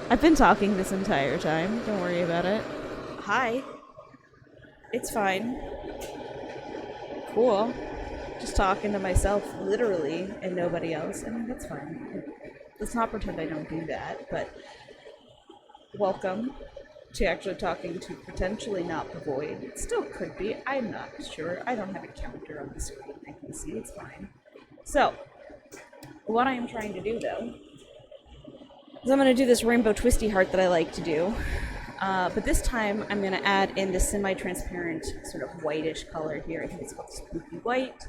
I've been talking this entire time. Don't worry about it. Hi. It's fine. Cool. Just talking to myself, literally, and nobody else. I mean, that's fine. Let's not pretend I don't do that, but welcome to actually talking to potentially not the void. It still could be. I'm not sure. I don't have a counter on the screen. I can see. It's fine. So, what I am trying to do, though, is I'm going to do this rainbow twisty heart that I like to do. But this time, I'm going to add in this semi-transparent, sort of whitish color here. I think it's called Spooky White.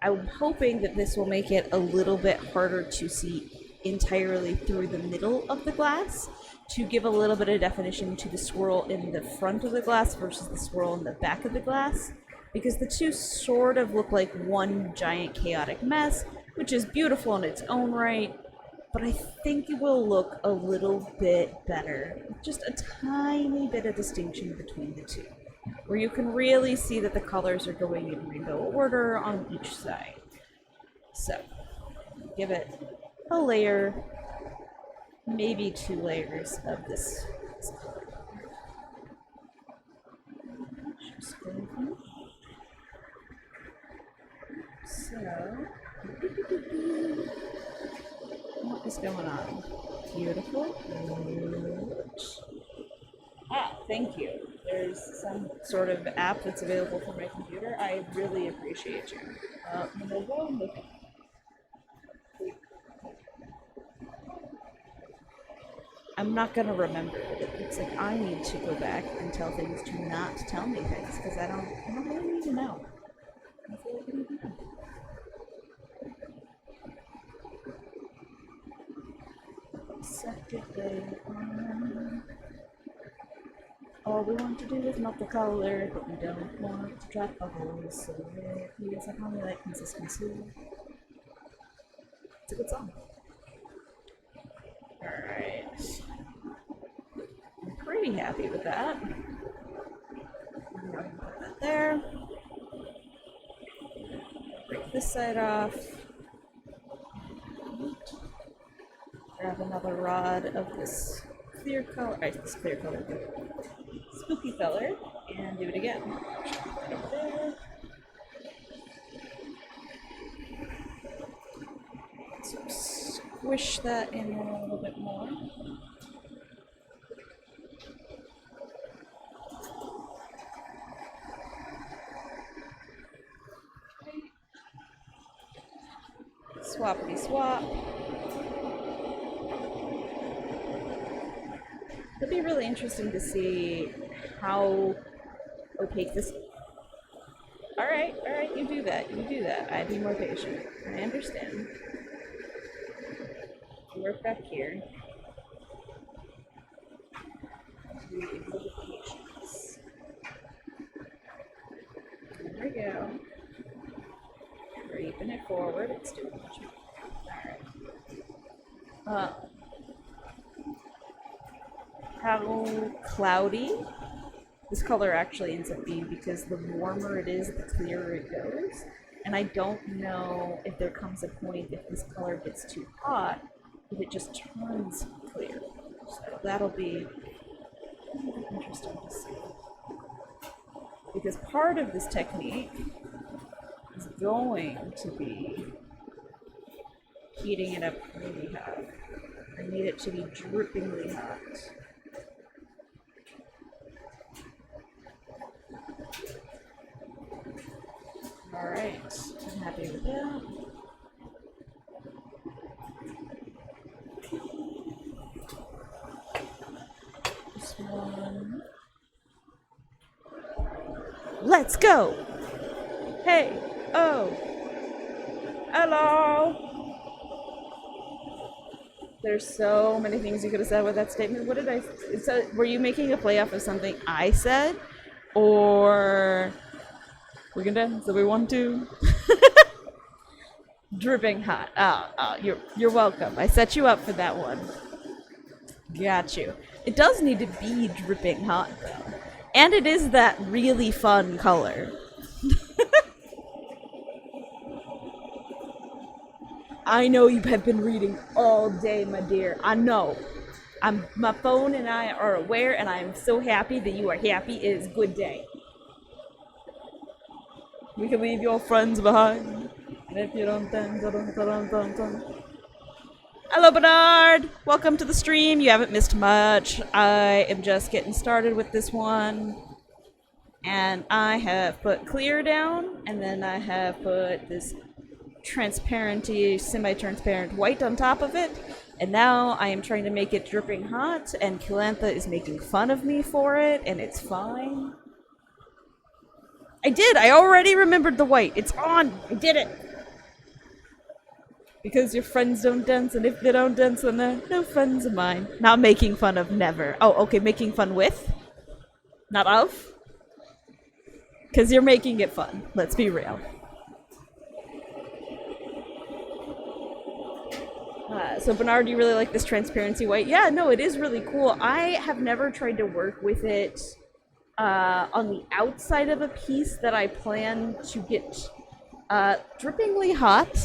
I'm hoping that this will make it a little bit harder to see entirely through the middle of the glass, to give a little bit of definition to the swirl in the front of the glass versus the swirl in the back of the glass, because the two sort of look like one giant chaotic mess, which is beautiful in its own right, but I think it will look a little bit better. Just a tiny bit of distinction between the two, where you can really see that the colors are going in rainbow order on each side. So, give it a layer, maybe 2 layers of this color. Just go ahead. So, what is going on? Beautiful. Ah, thank you. There's some sort of app that's available for my computer. I really appreciate you. I'm not gonna remember it. It's like I need to go back and tell things to not tell me things because I don't really need to know. I feel like I need to know. Second day on. All we want to do is melt the color, but we don't want to trap bubbles, so we use a honey like consistency. It's a good song. Alright. I'm pretty happy with that. I'm going to put that there. Break this side off. Grab another rod of this clear color, spooky color, and do it again. Right over there. So squish that in a little bit more. Swappity swap. It'll be really interesting to see how opaque this. Alright, you do that. I'd be more patient. I understand. Work back here. Patience. There we go. Creeping it forward. It's doing much more. Alright. How cloudy this color actually ends up being, because the warmer it is, the clearer it goes. And I don't know if there comes a point, if this color gets too hot, if it just turns clear. So that'll be interesting to see. Because part of this technique is going to be heating it up really hot. I need it to be drippingly hot. Alright, I'm happy with that. This one. Let's go! Hey! Oh! Hello! There's so many things you could have said with that statement. What did I say? Were you making a play off of something I said? Or we can dance if we want to. Dripping hot. You're welcome. I set you up for that one. Got you. It does need to be dripping hot though, and it is that really fun color. I know you have been reading all day, my dear. I know. My phone and I are aware, and I am so happy that you are happy. It is good day. We can leave your friends behind. And if you don't, then hello, Bernard. Welcome to the stream. You haven't missed much. I am just getting started with this one. And I have put clear down, and then I have put this transparency, semi-transparent white on top of it. And now I am trying to make it dripping hot, and Kilantha is making fun of me for it, and it's fine. I did! I already remembered the white. It's on! I did it! Because your friends don't dance, and if they don't dance, then they're no friends of mine. Not making fun of, never. Oh, okay, making fun with? Not of? Because you're making it fun. Let's be real. So Bernard, you really like this transparency white? Yeah, no, it is really cool. I have never tried to work with it on the outside of a piece that I plan to get drippingly hot.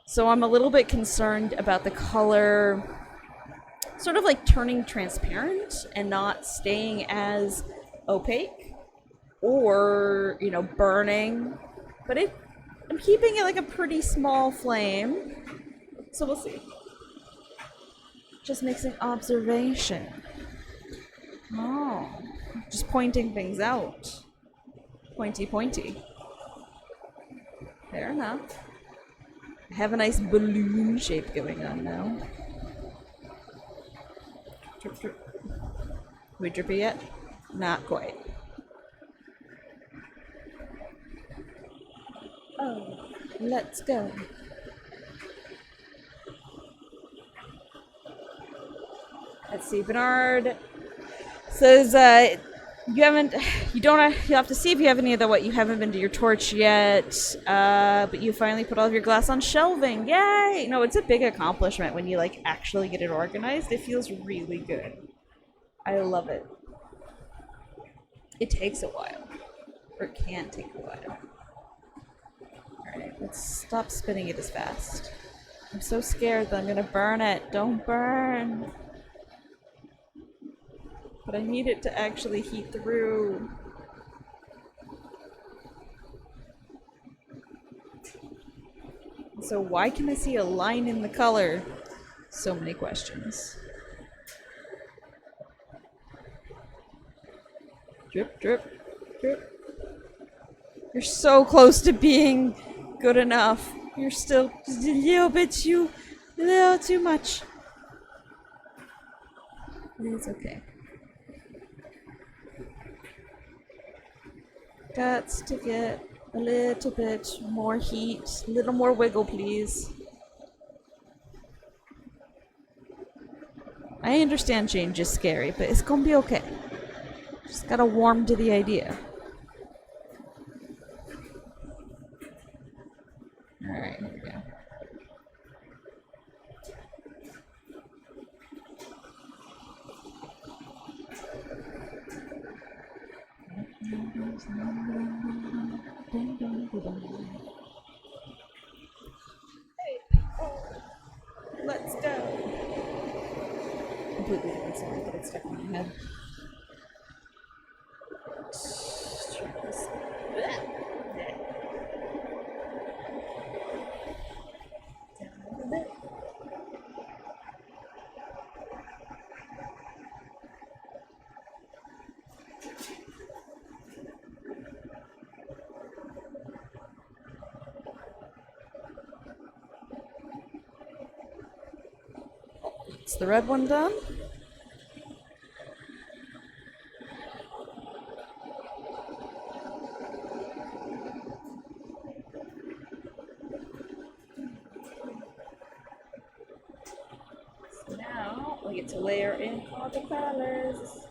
So I'm a little bit concerned about the color sort of like turning transparent and not staying as opaque or, you know, burning. But I'm keeping it like a pretty small flame. So we'll see. Just makes an observation. Oh, just pointing things out. Pointy, pointy. Fair enough. I have a nice balloon shape going on now. Drip, drip. We drippy yet? Not quite. Oh, let's go. Let's see, Bernard says, you have to see if you have any of the what you haven't been to your torch yet, but you finally put all of your glass on shelving. Yay! No, it's a big accomplishment when you like actually get it organized. It feels really good. I love it. It takes a while. Or it can take a while. Alright, let's stop spinning it as fast. I'm so scared that I'm gonna burn it. Don't burn! But I need it to actually heat through. So why can I see a line in the color? So many questions. Drip, drip, drip. You're so close to being good enough. You're still just a little too much. It's okay. Got to get a little bit more heat, a little more wiggle, please. I understand change is scary, but it's gonna be okay. Just gotta warm to the idea. Alright, here we go. Let's go. Completely different song, but it's stuck in my head. Is the red one done? So now we get to layer in all the colors.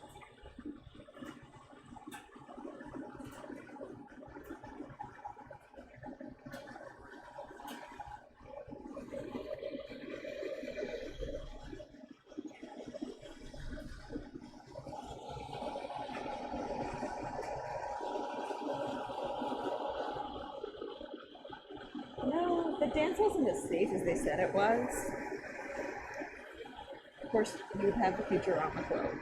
No, the dance wasn't as safe as they said it was. course, you would have the Futurama quote.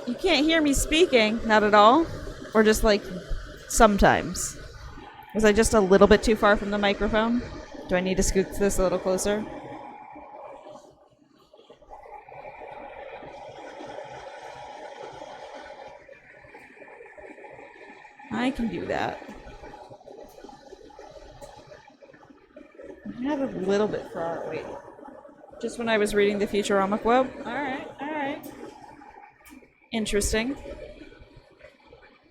You can't hear me speaking, not at all, or just like sometimes. Was I just a little bit too far from the microphone? Do I need to scoot this a little closer? I can do that. I have a little bit far. Wait. Just when I was reading the Futurama quote? Alright, alright. Interesting.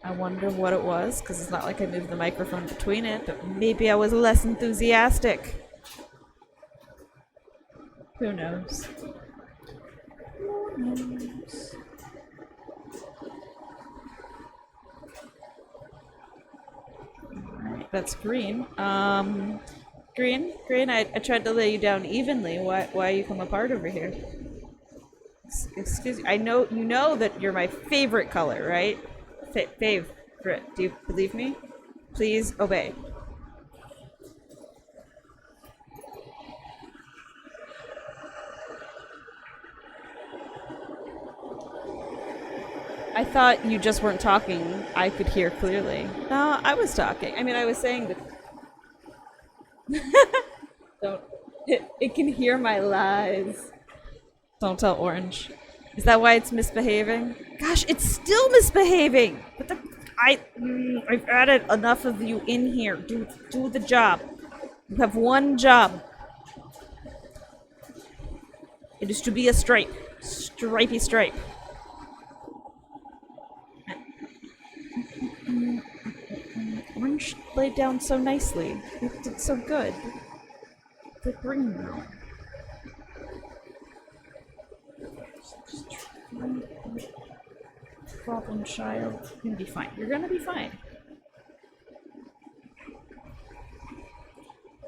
I wonder what it was, because it's not like I moved the microphone between it, but maybe I was less enthusiastic. Who knows? Who knows? Alright, that's green. Green, I tried to lay you down evenly. Why you come apart over here? Excuse me. I know you know that you're my favorite color, right? Favorite. Do you believe me? Please obey. I thought you just weren't talking. I could hear clearly. No, I was talking. I mean, I was saying that. Don't. It can hear my lies. Don't tell Orange. Is that why it's misbehaving? Gosh, it's still misbehaving. But I've added enough of you in here. Do the job. You have one job. It is to be a stripe. Stripey stripe. Orange laid down so nicely. It did so good. The green now. Problem child. You're gonna be fine. You're gonna be fine.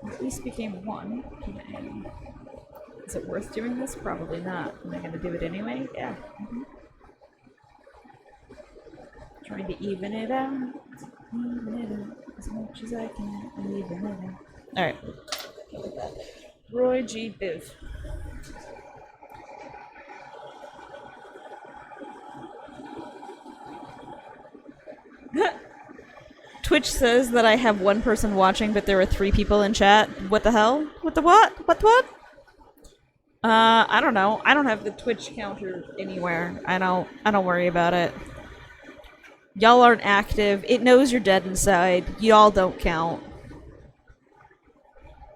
At least became one. Is it worth doing this? Probably not. Am I gonna do it anyway? Yeah. Trying to even it out. Even it out as much as I can. Even it out. Alright. Look at that. Roy G. Biv. Twitch says that I have one person watching, but there are 3 people in chat. What the hell? What the what? What? I don't know. I don't have the Twitch counter anywhere. I don't worry about it. Y'all aren't active. It knows you're dead inside. Y'all don't count.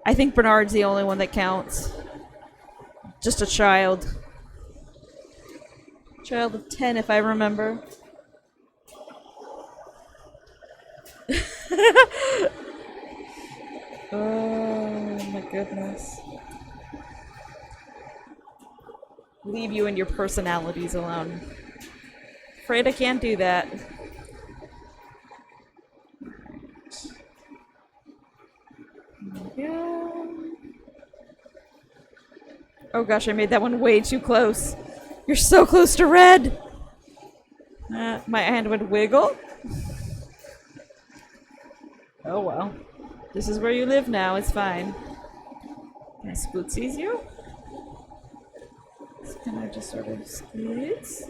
I think Bernard's the only one that counts. Just a child. Child of 10, if I remember. Oh my goodness. Leave you and your personalities alone. Afraid I can't do that. Yeah. Oh gosh, I made that one way too close. You're so close to red! My hand would wiggle. Oh well. This is where you live now, it's fine. Can I spootsies you? Can I just sort of squeeze?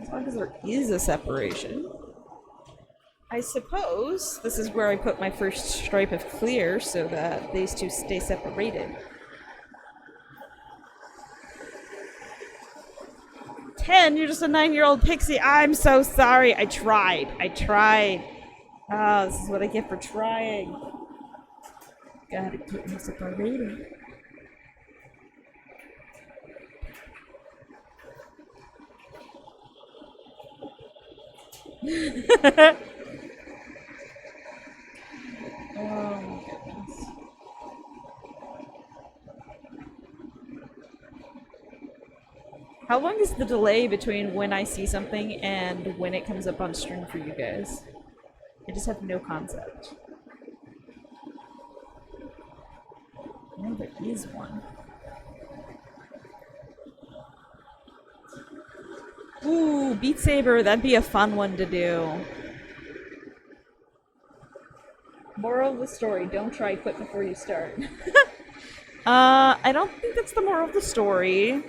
As long as there is a separation. I suppose this is where I put my first stripe of clear so that these two stay separated. 10? You're just a 9-year-old pixie. I'm so sorry. I tried. Oh, this is what I get for trying. Gotta keep them separated. Oh my goodness. How long is the delay between when I see something and when it comes up on stream for you guys? I just have no concept. No, there is one. Ooh, Beat Saber, that'd be a fun one to do. Moral of the story, don't try, quit before you start. I don't think that's the moral of the story.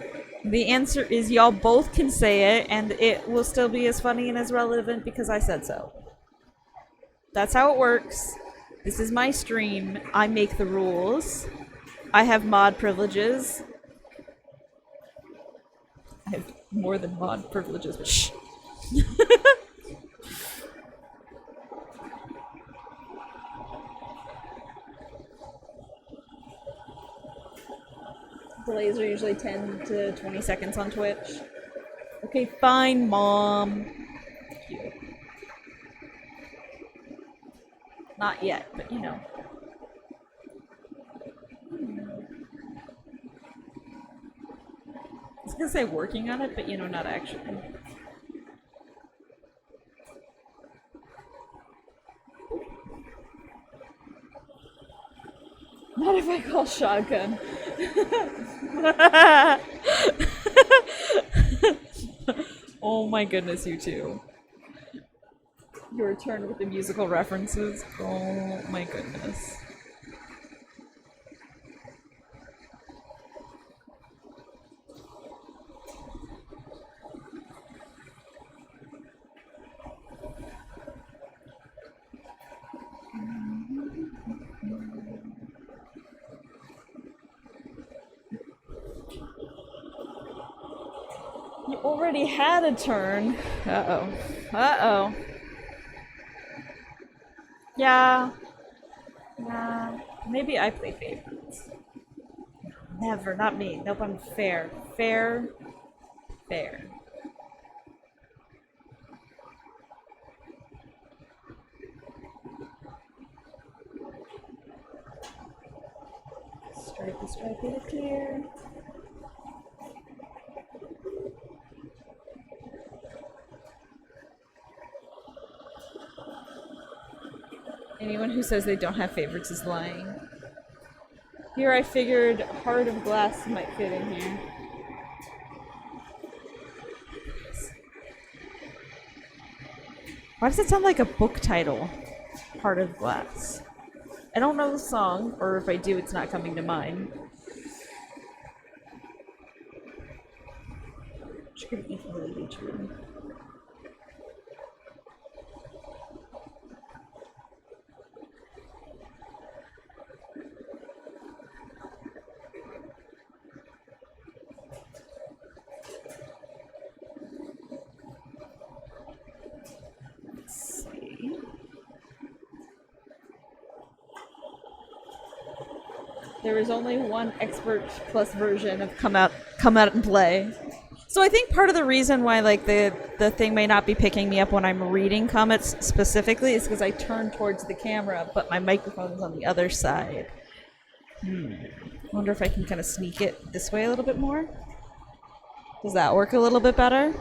The answer is y'all both can say it, and it will still be as funny and as relevant because I said so. That's how it works. This is my stream. I make the rules. I have mod privileges. I have more than mod privileges, but shh. Delays are usually 10 to 20 seconds on Twitch. Okay, fine, Mom. Cute. Not yet, but you know. I was gonna say working on it, but you know, not actually. Not if I call shotgun. Oh my goodness, you two. Your turn with the musical references. Oh my goodness. You already had a turn. Uh-oh. Uh-oh. Yeah. Nah. Maybe I play favorites. Never. Not me. Nope, I'm fair. Fair. Fair. Stripey, stripey to clear. Anyone who says they don't have favorites is lying. Here I figured Heart of Glass might fit in here. Why does it sound like a book title? Heart of Glass. I don't know the song, or if I do, it's not coming to mind. Which could equally be true. There is only one expert plus version of come out and play. So I think part of the reason why like the thing may not be picking me up when I'm reading comments specifically is because I turn towards the camera, but my microphone's on the other side. I wonder if I can kind of sneak it this way a little bit more. Does that work a little bit better?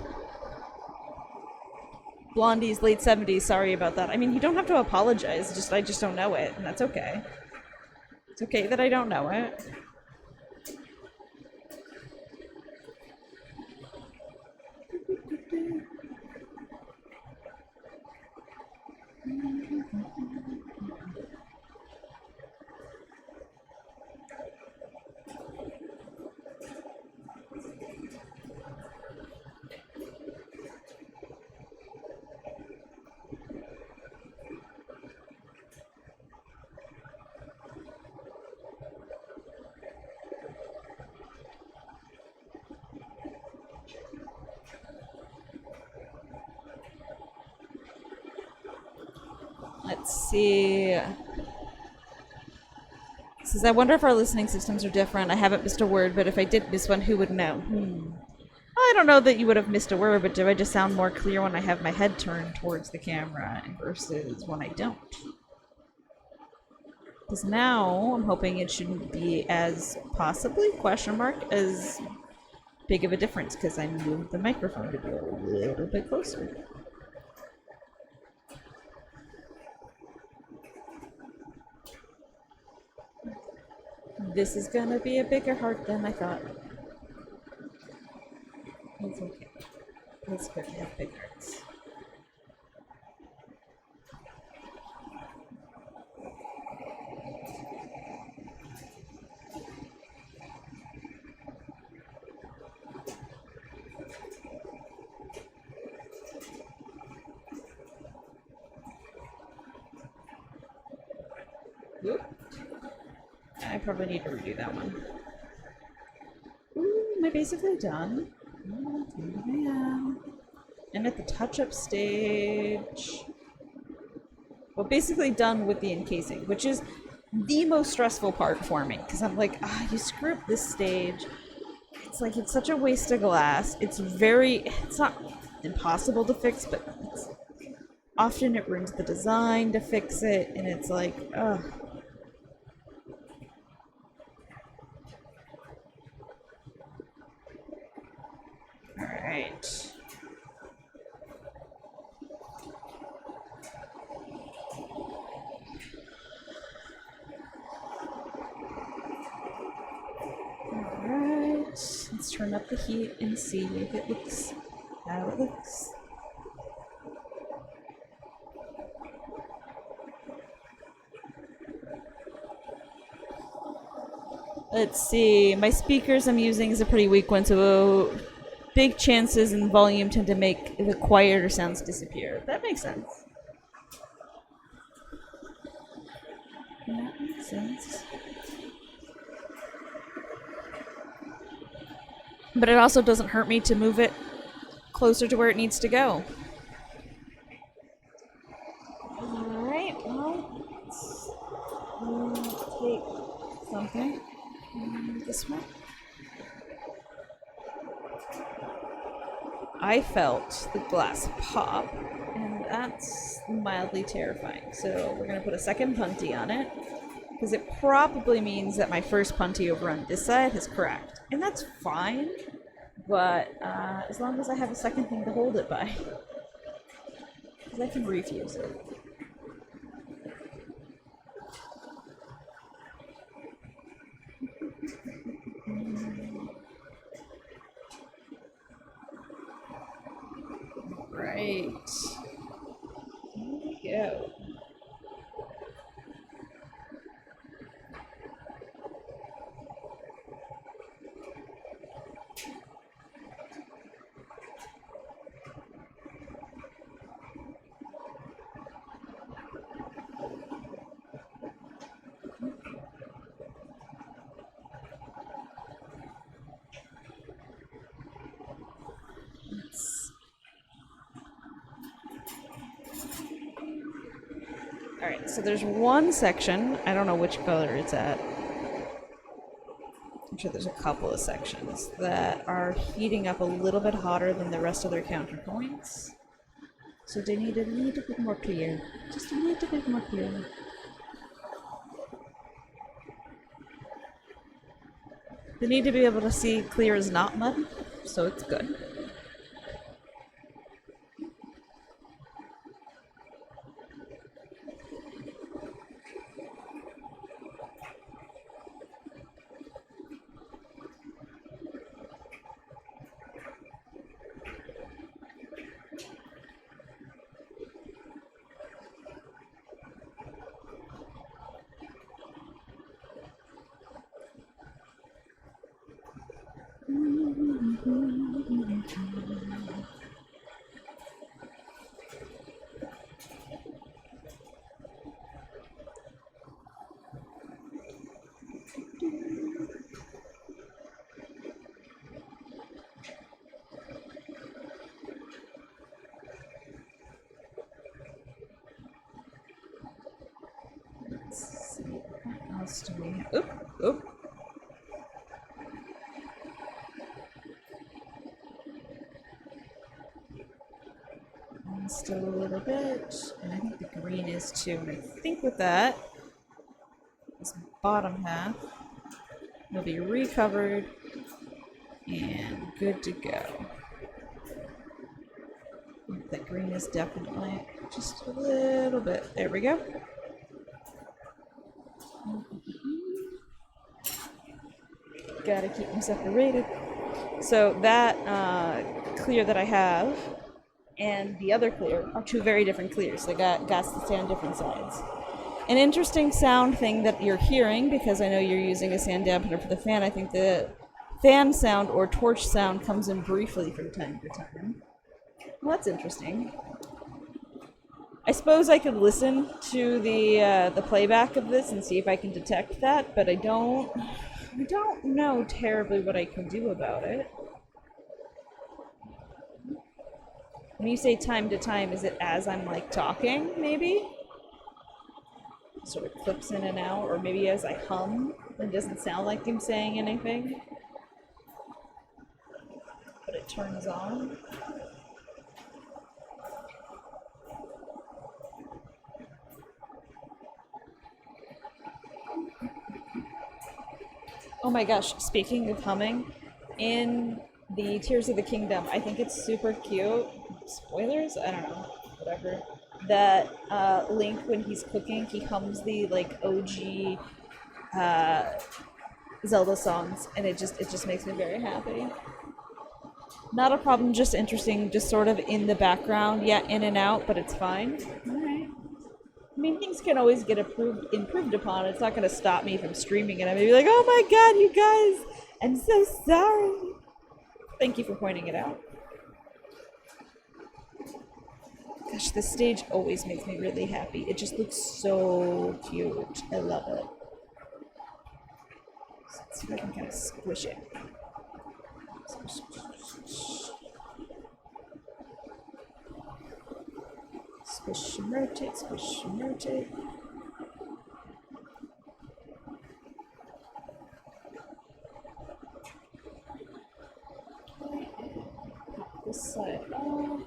Blondie's late 70s, sorry about that. I mean, you don't have to apologize, I just don't know it, and that's okay. It's okay that I don't know it. Let's see. It says, I wonder if our listening systems are different. I haven't missed a word, but if I did miss one, who would know? I don't know that you would have missed a word, but do I just sound more clear when I have my head turned towards the camera versus when I don't? Because now I'm hoping it shouldn't be as possibly, question mark, as big of a difference because I moved the microphone to be a little bit closer. This is gonna be a bigger heart than I thought. It's okay. It's good to have big hearts. Oop. I probably need to redo that one. Ooh, am I basically done? Oh, I think I am. I'm at the touch-up stage. Well, basically done with the encasing, which is the most stressful part for me, because I'm like, you screw up this stage. It's like, it's such a waste of glass. It's not impossible to fix, but often it ruins the design to fix it, and it's like, ugh. Alright. Alright. Let's turn up the heat and see if it looks how it looks. Let's see. My speakers I'm using is a pretty weak one, so big chances and volume tend to make the quieter sounds disappear. That makes sense. That makes sense. But it also doesn't hurt me to move it closer to where it needs to go. Alright, well, let's take something. This one. I felt the glass pop, and that's mildly terrifying. So we're gonna put a second punty on it, because it probably means that my first punty over on this side has cracked. And that's fine, but as long as I have a second thing to hold it by, because I can refuse it. Right. Here we go. Alright, so there's one section, I don't know which color it's at. I'm sure there's a couple of sections that are heating up a little bit hotter than the rest of their counterpoints. So they need a little bit more clear. Just a little bit more clear. They need to be able to see clear as not mud, so it's good. Let's see, what else do we have? Oop, oop. And still a little bit, and I think the green is too. And I think with that, this bottom half will be recovered and good to go. That green is definitely just a little bit. There we go. Gotta keep them separated. So that clear that I have and the other clear are two very different clears. They got to stay on different sides. An interesting sound thing that you're hearing, because I know you're using a sand dampener for the fan, I think the fan sound or torch sound comes in briefly from time to time. Well, that's interesting. I suppose I could listen to the playback of this and see if I can detect that, but I don't know terribly what I can do about it. When you say time to time, is it as I'm like talking, maybe? Sort of clips in and out, or maybe as I hum, it doesn't sound like I'm saying anything, but it turns on. Oh my gosh, speaking of humming, in the Tears of the Kingdom, I think it's super cute. Spoilers? I don't know. Whatever. That Link, when he's cooking, he hums the like OG Zelda songs, and it just makes me very happy. Not a problem, just interesting, just sort of in the background, yeah, in and out, but it's fine. Alright. I mean, things can always get improved upon. It's not going to stop me from streaming it. I'm going to be like, oh my god, you guys, I'm so sorry. Thank you for pointing it out. Gosh, this stage always makes me really happy. It just looks so cute. I love it. Let's see if I can kind of squish it. Squish and rotate, squish and rotate. Pop this side off.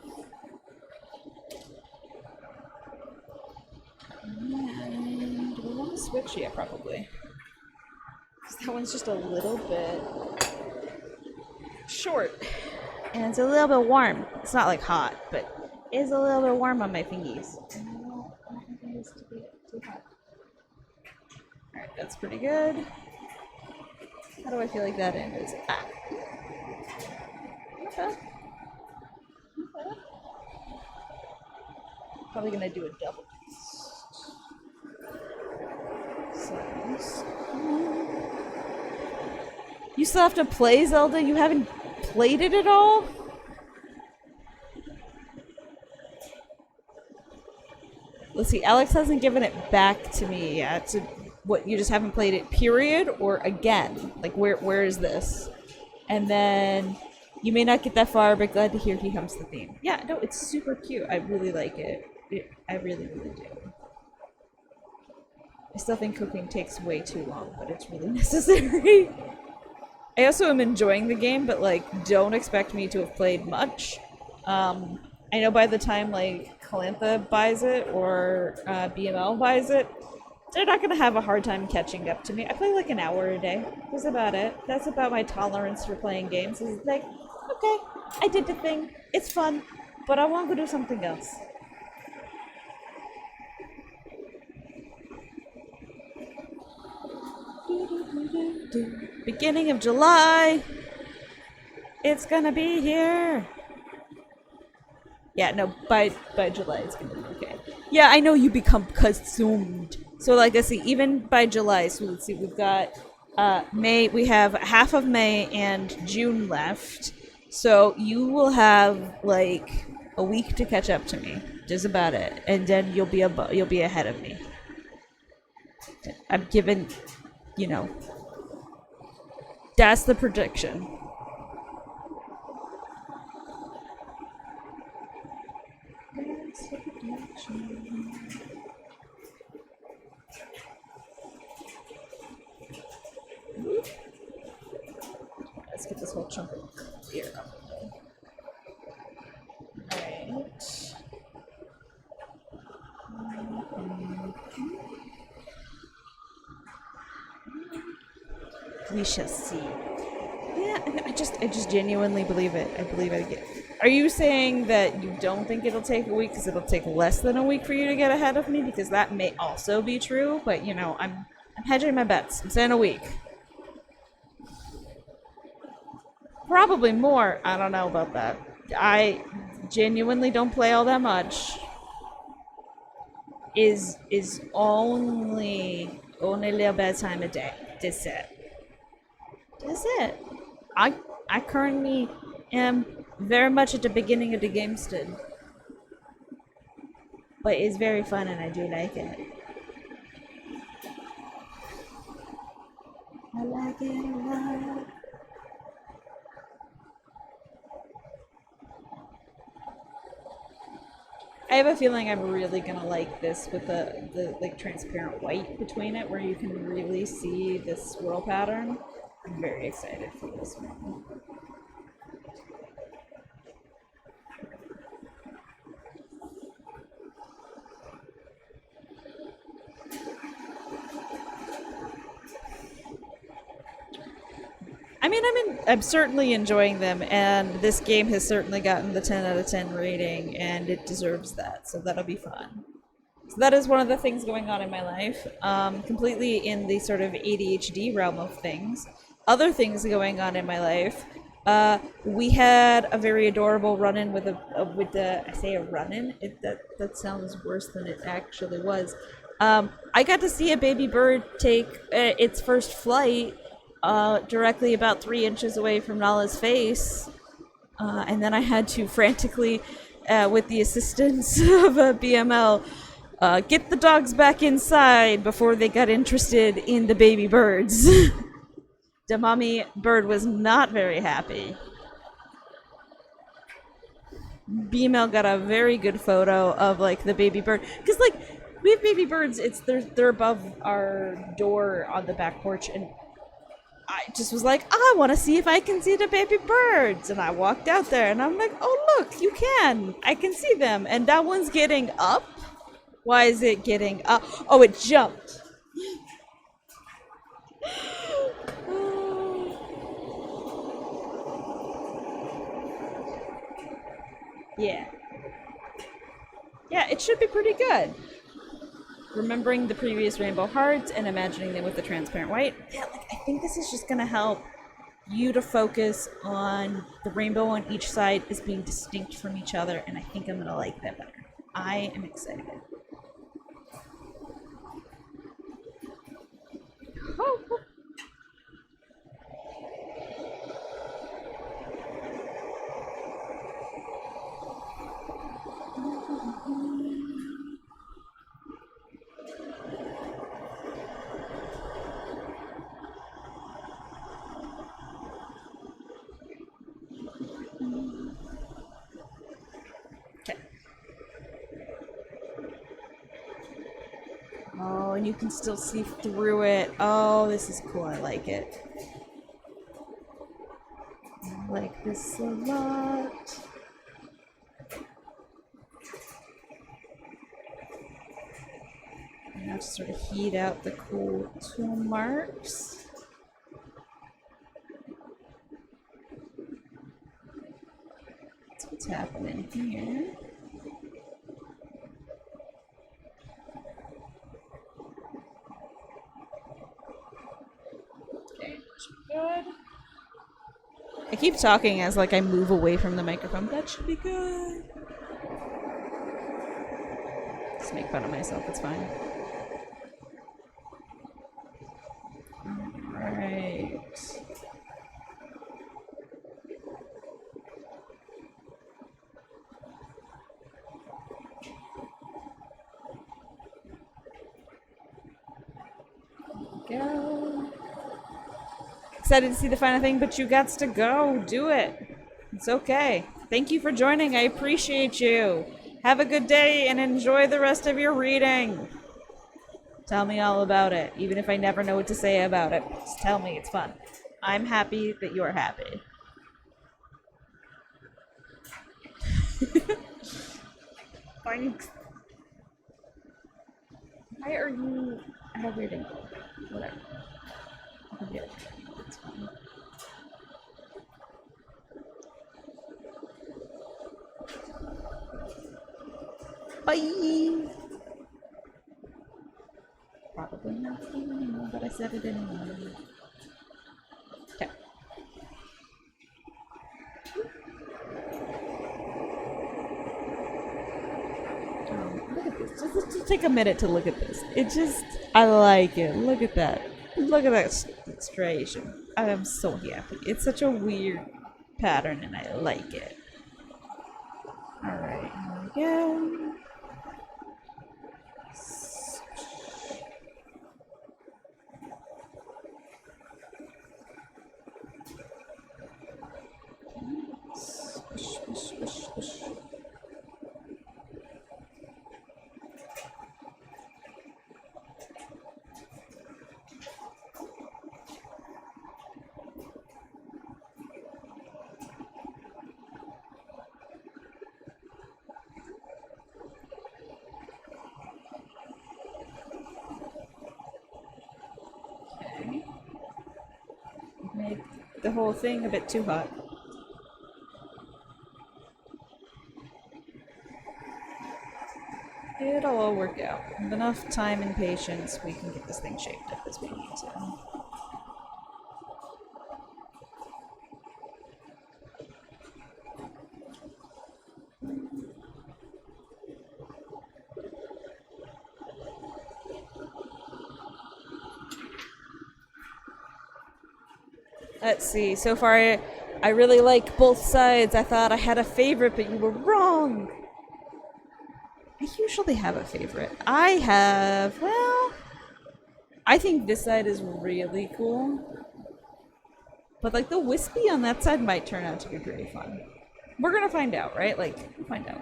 And do we want to switch? Yeah, probably. Because that one's just a little bit short. And it's a little bit warm. It's not like hot, but it is a little bit warm on my fingies. And I don't want my fingers to be too hot. Alright, that's pretty good. How do I feel like that end is? Ah. Okay. Okay. Probably gonna do a double. You still have to play Zelda? You haven't played it at all? Let's see, Alex hasn't given it back to me yet. So what, you just haven't played it, period? Or again? Like, where is this? And then, you may not get that far, but glad to hear he hums the theme. Yeah, no, it's super cute. I really like it. I really, really do. I still think cooking takes way too long, but it's really necessary. I also am enjoying the game, but like, don't expect me to have played much. I know by the time like Calantha buys it or BML buys it, they're not gonna have a hard time catching up to me. I play like an hour a day. That's about it. That's about my tolerance for playing games. It's like, okay, I did the thing. It's fun, but I want to do something else. Beginning of July. It's gonna be here. Yeah, no, by July it's gonna be okay. Yeah, I know you become consumed. So like, let's see, even by July, so let's see, we've got May, we have half of May and June left. So you will have like a week to catch up to me. Just about it. And then you'll be ahead of me. I'm given, you know, that's the prediction. Let's get this whole chunk of clear up. Alright. We shall see. Yeah, I just genuinely believe it. I believe it. Are you saying that you don't think it'll take a week because it'll take less than a week for you to get ahead of me? Because that may also be true, but you know, I'm hedging my bets. I'm saying a week. Probably more. I don't know about that. I genuinely don't play all that much. Is only a little bit of time a day. That's it. That's it. I currently am very much at the beginning of the game still, but it's very fun and I do like it. I like it a lot. I have a feeling I'm really gonna like this with the like transparent white between it, where you can really see this swirl pattern. I'm very excited for this one. I mean, I'm certainly enjoying them, and this game has certainly gotten the 10 out of 10 rating, and it deserves that. So that'll be fun. So that is one of the things going on in my life, completely in the sort of ADHD realm of things. Other things going on in my life. We had a very adorable run-in with the I say a run-in. That sounds worse than it actually was. I got to see a baby bird take its first flight directly about 3 inches away from Nala's face. And then I had to frantically, with the assistance of a BML, get the dogs back inside before they got interested in the baby birds. The mommy bird was not very happy. BML got a very good photo of like the baby bird, because like we have baby birds. They're above our door on the back porch, and I just was like, I want to see if I can see the baby birds. And I walked out there and I'm like, oh, look, you can. I can see them. And that one's getting up. Why is it getting up? Oh, it jumped. Yeah. Yeah, it should be pretty good. Remembering the previous rainbow hearts and imagining them with the transparent white. Yeah, like I think this is just going to help you to focus on the rainbow on each side as being distinct from each other, and I think I'm gonna like that better. I am excited. Oh. Okay. Oh, and you can still see through it. Oh, this is cool. I like it. I like this a lot. Now to sort of heat out the cool tool marks. That's what's happening here. Okay, should be good. I keep talking as like I move away from the microphone. That should be good. Just make fun of myself, it's fine. Alright. Go. Excited to see the final thing, but you got to go. Do it. It's okay. Thank you for joining. I appreciate you. Have a good day and enjoy the rest of your reading. Tell me all about it, even if I never know what to say about it. Just tell me, it's fun. I'm happy that you're happy. Thanks. Why are you at a weird angle? Whatever. It's fine. Bye! Probably not anymore, but I said it anyway. Okay. Look at this. Just take a minute to look at this. It just, I like it. Look at that. Look at that striation. I am so happy. It's such a weird pattern and I like it. Alright, here we go. Okay. Made the whole thing a bit too hot. It'll all work out. With enough time and patience, we can get this thing shaped up as we need to. Let's see. So far, I really like both sides. I thought I had a favorite, but you were wrong. I usually have a favorite. I think this side is really cool. But like the wispy on that side might turn out to be pretty fun. We're gonna find out, right? Like, we'll find out.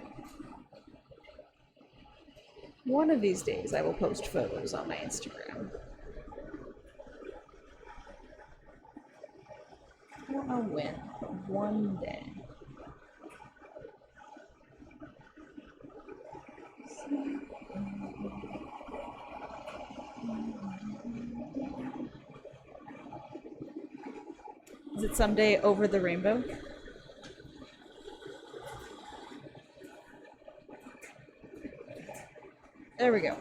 One of these days I will post photos on my Instagram. I don't know when, but one day. Is it someday over the rainbow? There we go.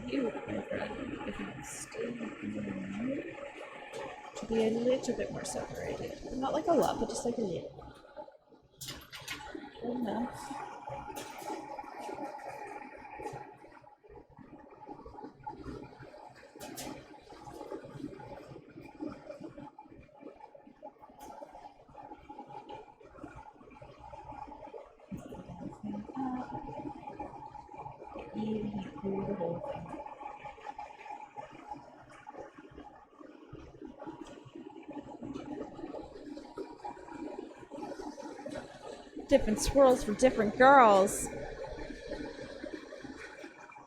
You, my friend, if you can stay to be a little bit more separated. Not like a lot, but just like a little. Good enough. Even through the whole thing. Different swirls for different girls.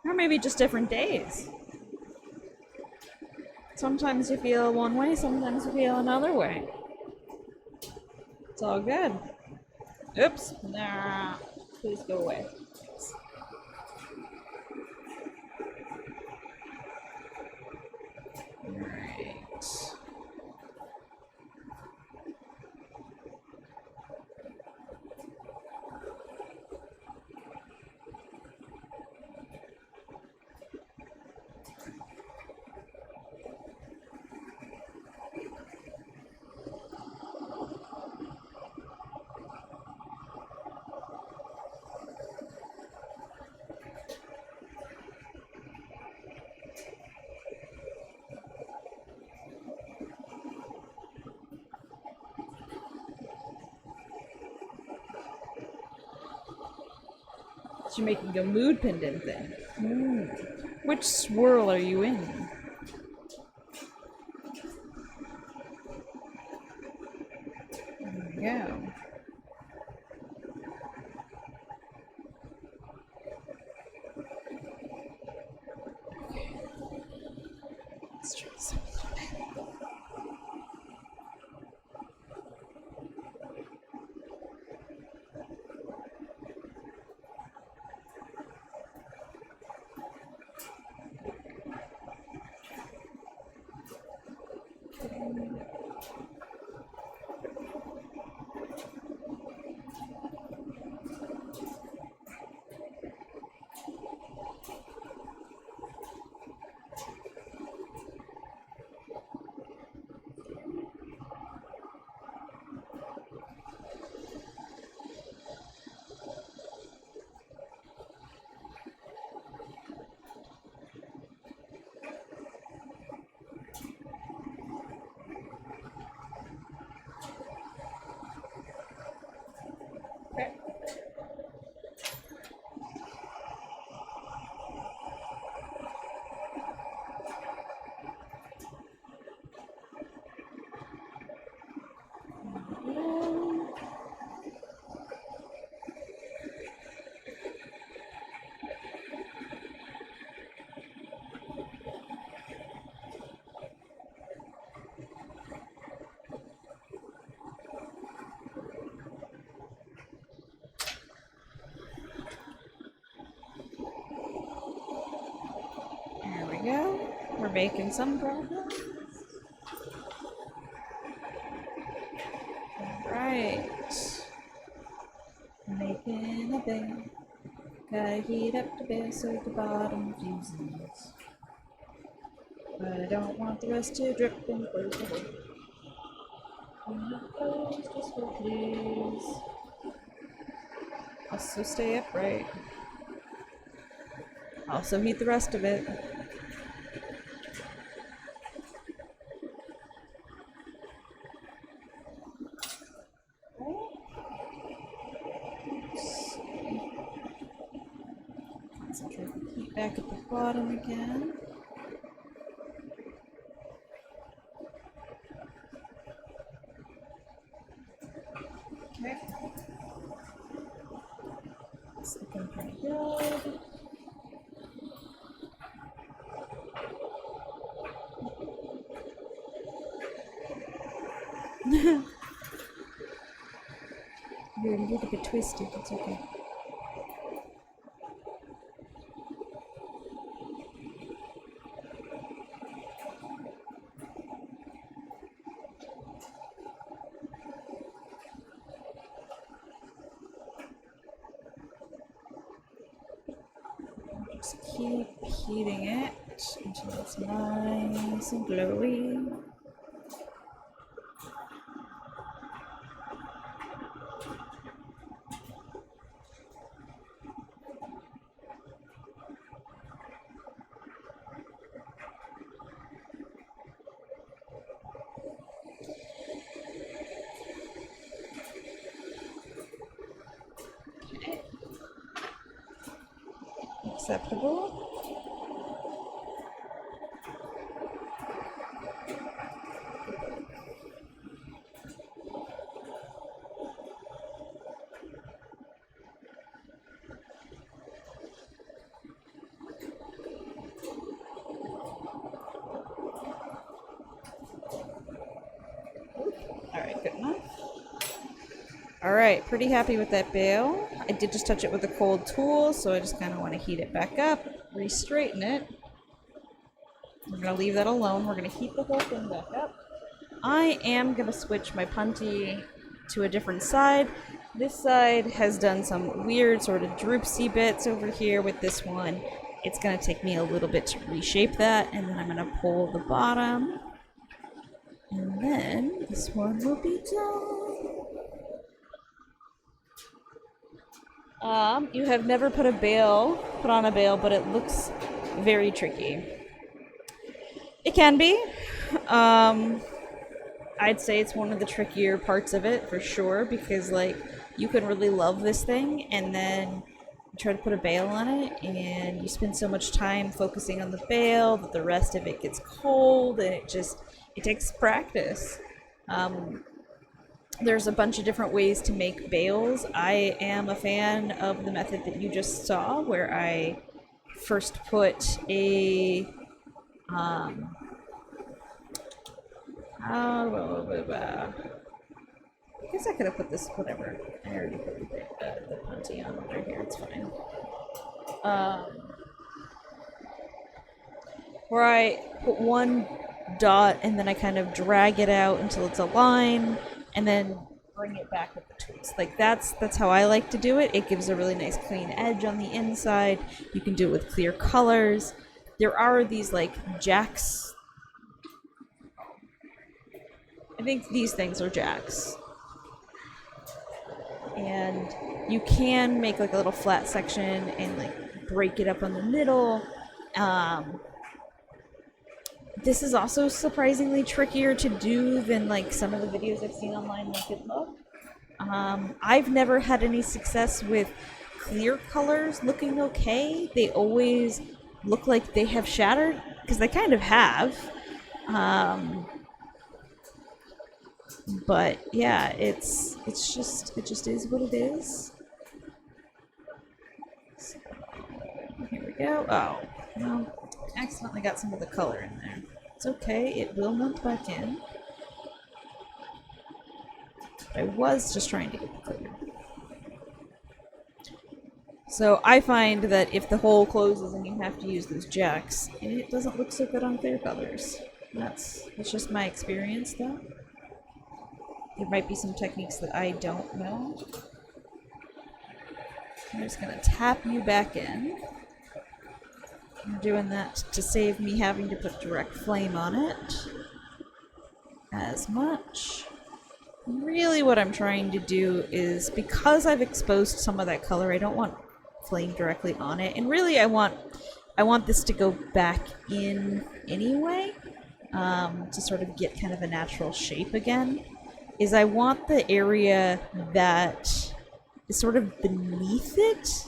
Or maybe just different days. Sometimes you feel one way, sometimes you feel another way. It's all good. Oops. Nah. Please go away. Alright. You're making a mood pendant then. Which swirl are you in? There we go. Let's try this a little bit. making some progress. Right. Making a bed. Gotta heat up the bed so the bottom fuses. But I don't want the rest to drip and close the hole. Close this hole, please. Also stay upright. Also heat the rest of it. Concentrate the heat back at the bottom again. Okay. It's looking pretty good. You're a little bit twisted, it's okay. Just keep heating it until it's nice and glowy. Okay. Acceptable. Alright, good enough. Alright, pretty happy with that bail. I did just touch it with a cold tool, so I just kind of want to heat it back up, re-straighten it. We're going to leave that alone. We're going to heat the whole thing back up. I am going to switch my punty to a different side. This side has done some weird sort of droopsy bits over here with this one. It's going to take me a little bit to reshape that, and then I'm going to pull the bottom. And then this one will be done. You have never put on a bail, but it looks very tricky. It can be. I'd say it's one of the trickier parts of it for sure, because like you can really love this thing and then you try to put a bail on it and you spend so much time focusing on the bail that the rest of it gets cold, and it takes practice. There's a bunch of different ways to make bails. I am a fan of the method that you just saw, where I first put a I guess I could have put this, whatever. I already put the punty on under here, it's fine. Where I put one dot and then I kind of drag it out until it's a line, and then bring it back with the tools. Like that's how I like to do it. It gives a really nice clean edge on the inside. You can do it with clear colors. There are these like jacks. I think these things are jacks. And you can make like a little flat section and like break it up in the middle. This is also surprisingly trickier to do than like some of the videos I've seen online make it look. I've never had any success with clear colors looking okay. They always look like they have shattered, because they kind of have. But yeah, it just is what it is. So, here we go. Oh, no, accidentally got some of the color in there. It's okay, it will melt back in. I was just trying to get the clear. So I find that if the hole closes and you have to use those jacks, it doesn't look so good on clear colors. That's just my experience, though. There might be some techniques that I don't know. I'm just gonna tap you back in. I'm doing that to save me having to put direct flame on it as much. Really what I'm trying to do is, because I've exposed some of that color, I don't want flame directly on it. And really I want this to go back in anyway, to sort of get kind of a natural shape again. Is I want the area that is sort of beneath it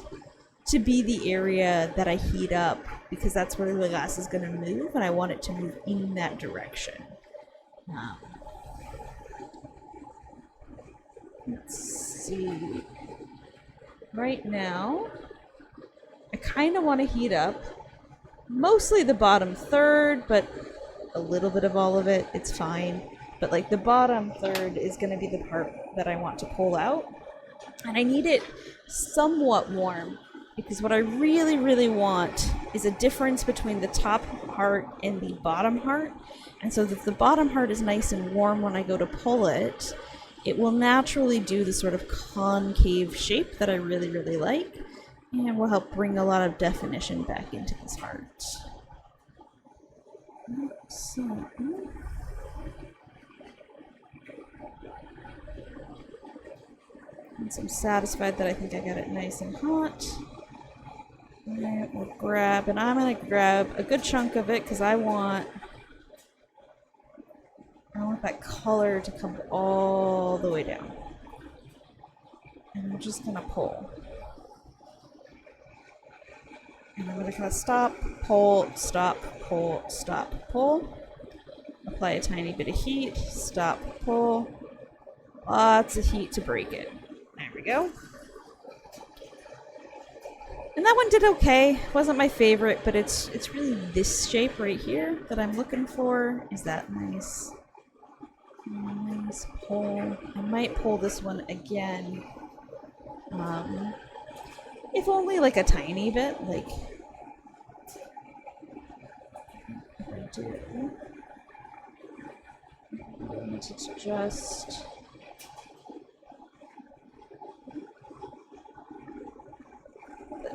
to be the area that I heat up, because that's where the glass is going to move, and I want it to move in that direction. Let's see. Right now, I kind of want to heat up mostly the bottom third, but a little bit of all of it, it's fine. But like the bottom third is going to be the part that I want to pull out. And I need it somewhat warm, because what I really, really want is a difference between the top heart and the bottom heart. And so if the bottom heart is nice and warm when I go to pull it, it will naturally do the sort of concave shape that I really, really like, and will help bring a lot of definition back into this heart. So, once I'm satisfied that I think I got it nice and hot, we'll grab, and I'm going to grab a good chunk of it because I want that color to come all the way down. And I'm just going to pull. And I'm going to kind of stop, pull, stop, pull, stop, pull. Apply a tiny bit of heat, stop, pull. Lots of heat to break it. There we go. And that one did okay. Wasn't my favorite, but it's really this shape right here that I'm looking for. Is that nice? Nice pull. I might pull this one again. If only like a tiny bit, like if I do it. It's just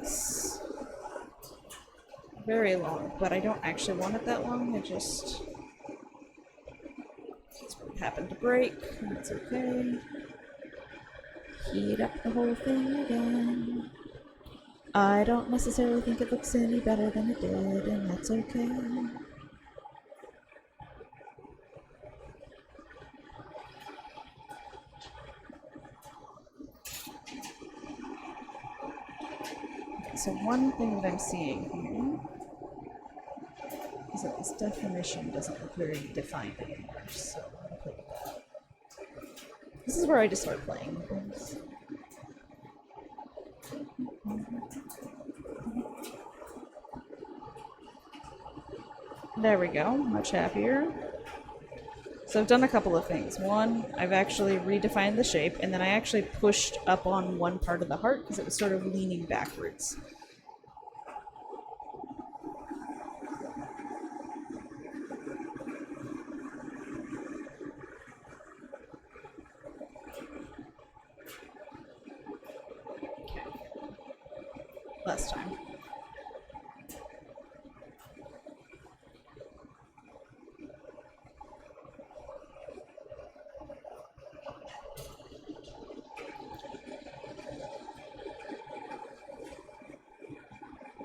this. Very long, but I don't actually want it that long. It's what happened to break, and it's okay. Heat up the whole thing again. I don't necessarily think it looks any better than it did, and that's okay. So one thing that I'm seeing here is that this definition doesn't look very defined anymore, so I'm gonna play with that. This is where I just start playing with things. There we go, much happier. So I've done a couple of things. One, I've actually redefined the shape, and then I actually pushed up on one part of the heart because it was sort of leaning backwards. Okay. Last time.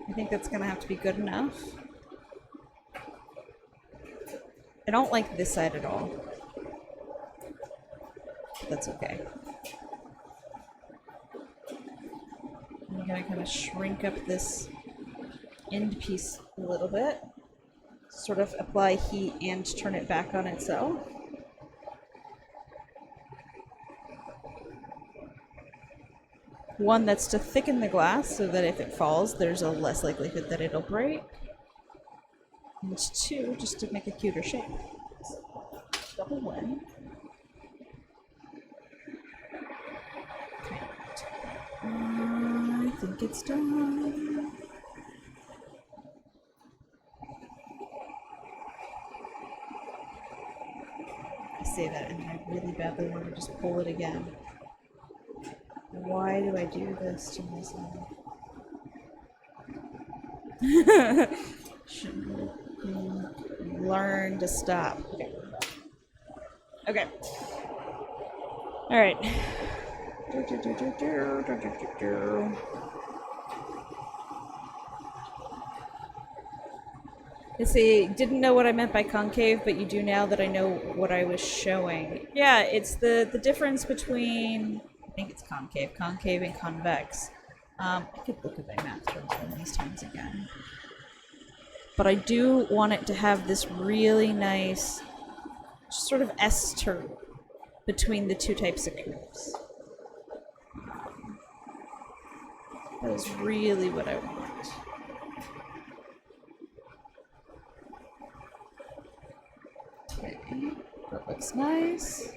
I think that's gonna have to be good enough. I don't like this side at all. But that's okay. I'm gonna kind of shrink up this end piece a little bit. Sort of apply heat and turn it back on itself. One, that's to thicken the glass so that if it falls, there's a less likelihood that it'll break. And two, just to make a cuter shape. Double one. Okay. I think it's done. I say that and I really badly want to just pull it again. Why do I do this to myself? Should learn to stop. Okay. Okay. All right. You see, didn't know what I meant by concave, but you do now that I know what I was showing. Yeah, it's the difference between, I think it's concave and convex. I could look at my math terms one of these times again. But I do want it to have this really nice sort of S-turn between the two types of curves. That is really what I want. Okay, that looks nice.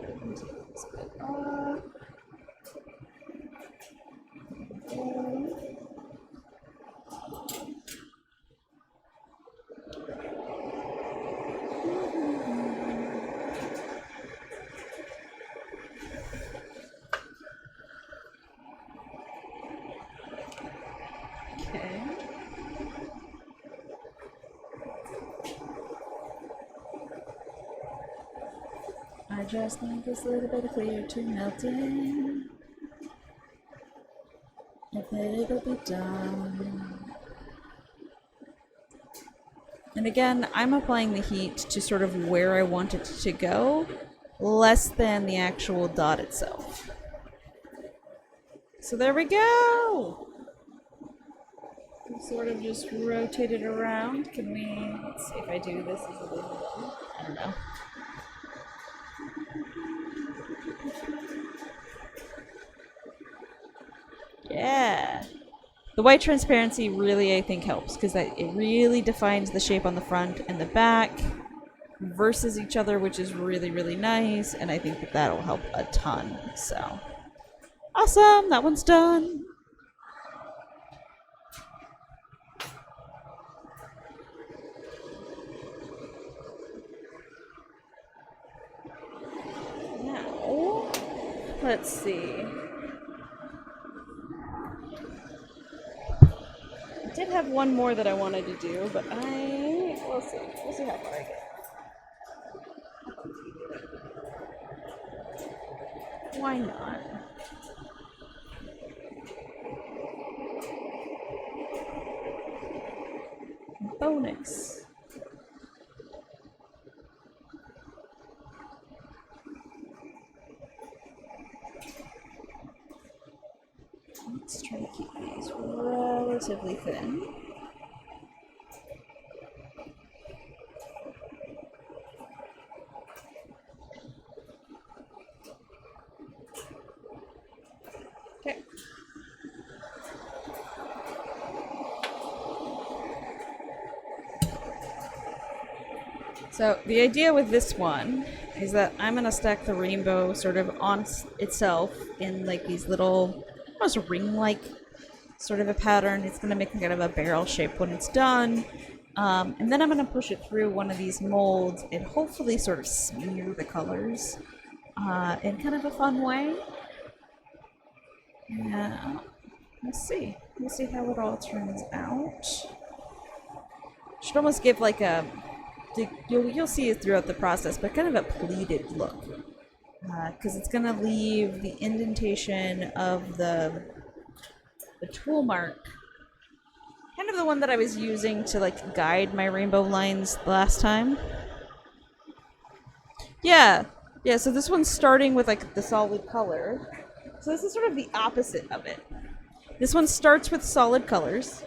Take this bit off. Okay. I just need this little bit of clear to melt in. And then it'll be done. And again, I'm applying the heat to sort of where I want it to go, less than the actual dot itself. So there we go! Sort of just rotate it around. Can we, let's see if I do this as a little, I don't know. Yeah. The white transparency really, I think, helps because it really defines the shape on the front and the back versus each other, which is really, really nice. And I think that that'll help a ton. So awesome. That one's done. Now, let's see. I did have one more that I wanted to do, but we'll see. We'll see how far I get. Why not? Bonus. Let's try to keep these relatively thin. Okay. So the idea with this one is that I'm going to stack the rainbow sort of on itself in like these little, almost ring-like sort of a pattern. It's going to make kind of a barrel shape when it's done. And then I'm going to push it through one of these molds and hopefully sort of smear the colors in kind of a fun way. Yeah, let's see. We'll see how it all turns out. Should almost give like a, you'll see it throughout the process, but kind of a pleated look. Because it's going to leave the indentation of the tool mark, kind of the one that I was using to like guide my rainbow lines last time. Yeah, so this one's starting with like the solid color. So this is sort of the opposite of it. This one starts with solid colors.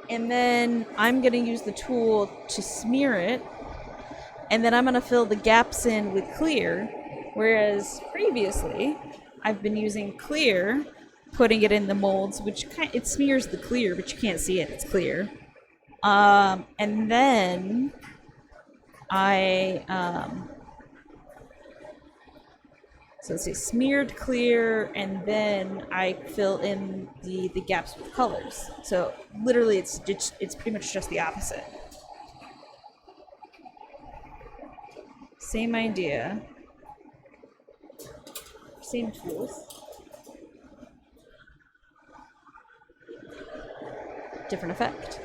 And then I'm going to use the tool to smear it. And then I'm going to fill the gaps in with clear. Whereas previously, I've been using clear, putting it in the molds, which it smears the clear, but you can't see it. It's clear. And then I So let's say smeared clear, and then I fill in the gaps with colors. So literally, it's pretty much just the opposite. Same idea, same tools, different effect.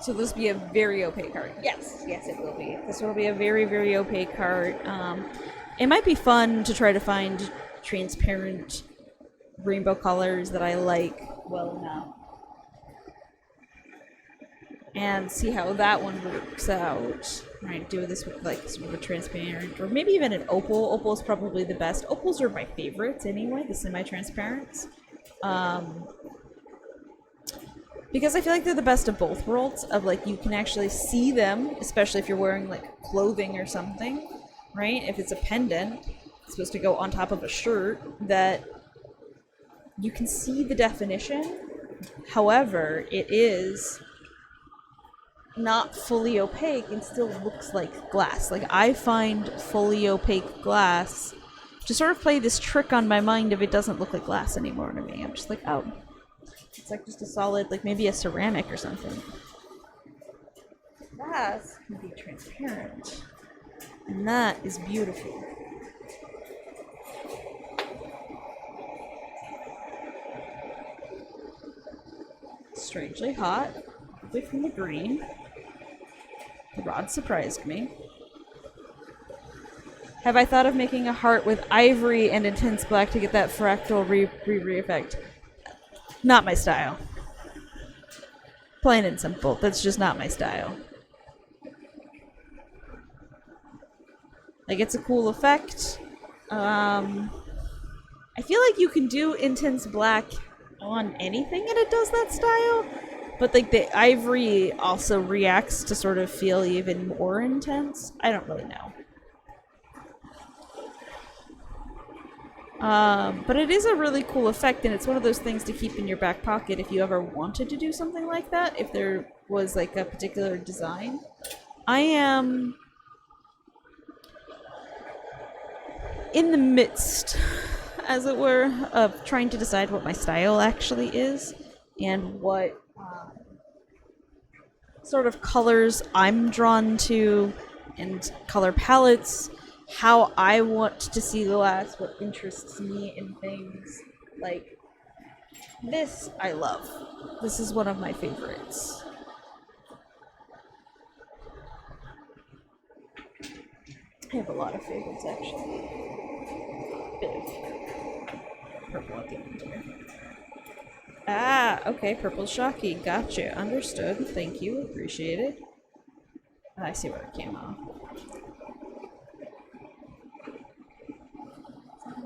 So this will be a very opaque art. Yes, yes, it will be. This will be a very, very opaque art. It might be fun to try to find transparent rainbow colors that I like well enough, and see how that one works out. Right, do this with like sort of a transparent, or maybe even an opal. Opal is probably the best. Opals are my favorites anyway, the semi-transparents. Because I feel like they're the best of both worlds, of like you can actually see them, especially if you're wearing like clothing or something, right? If it's a pendant, it's supposed to go on top of a shirt, that you can see the definition. However, it is not fully opaque and still looks like glass. Like, I find fully opaque glass to sort of play this trick on my mind if it doesn't look like glass anymore to me. I'm just like, oh, it's like just a solid, like maybe a ceramic or something. Glass can be transparent, and that is beautiful. Strangely hot, probably from the green. The rod surprised me. Have I thought of making a heart with ivory and intense black to get that fractal re effect? Not my style. Plain and simple. That's just not my style. Like, it's a cool effect. I feel like you can do intense black on anything and it does that style. But like the ivory also reacts to sort of feel even more intense. I don't really know. But it is a really cool effect, and it's one of those things to keep in your back pocket if you ever wanted to do something like that, if there was like a particular design. I am in the midst, as it were, of trying to decide what my style actually is and what sort of colors I'm drawn to and color palettes, how I want to see glass, what interests me in things. Like, this I love. This is one of my favorites. I have a lot of favorites, actually. Big. Purple at the end here. Ah, okay, purple shocky. Gotcha. Understood. Thank you. Appreciate it. I see where it came off.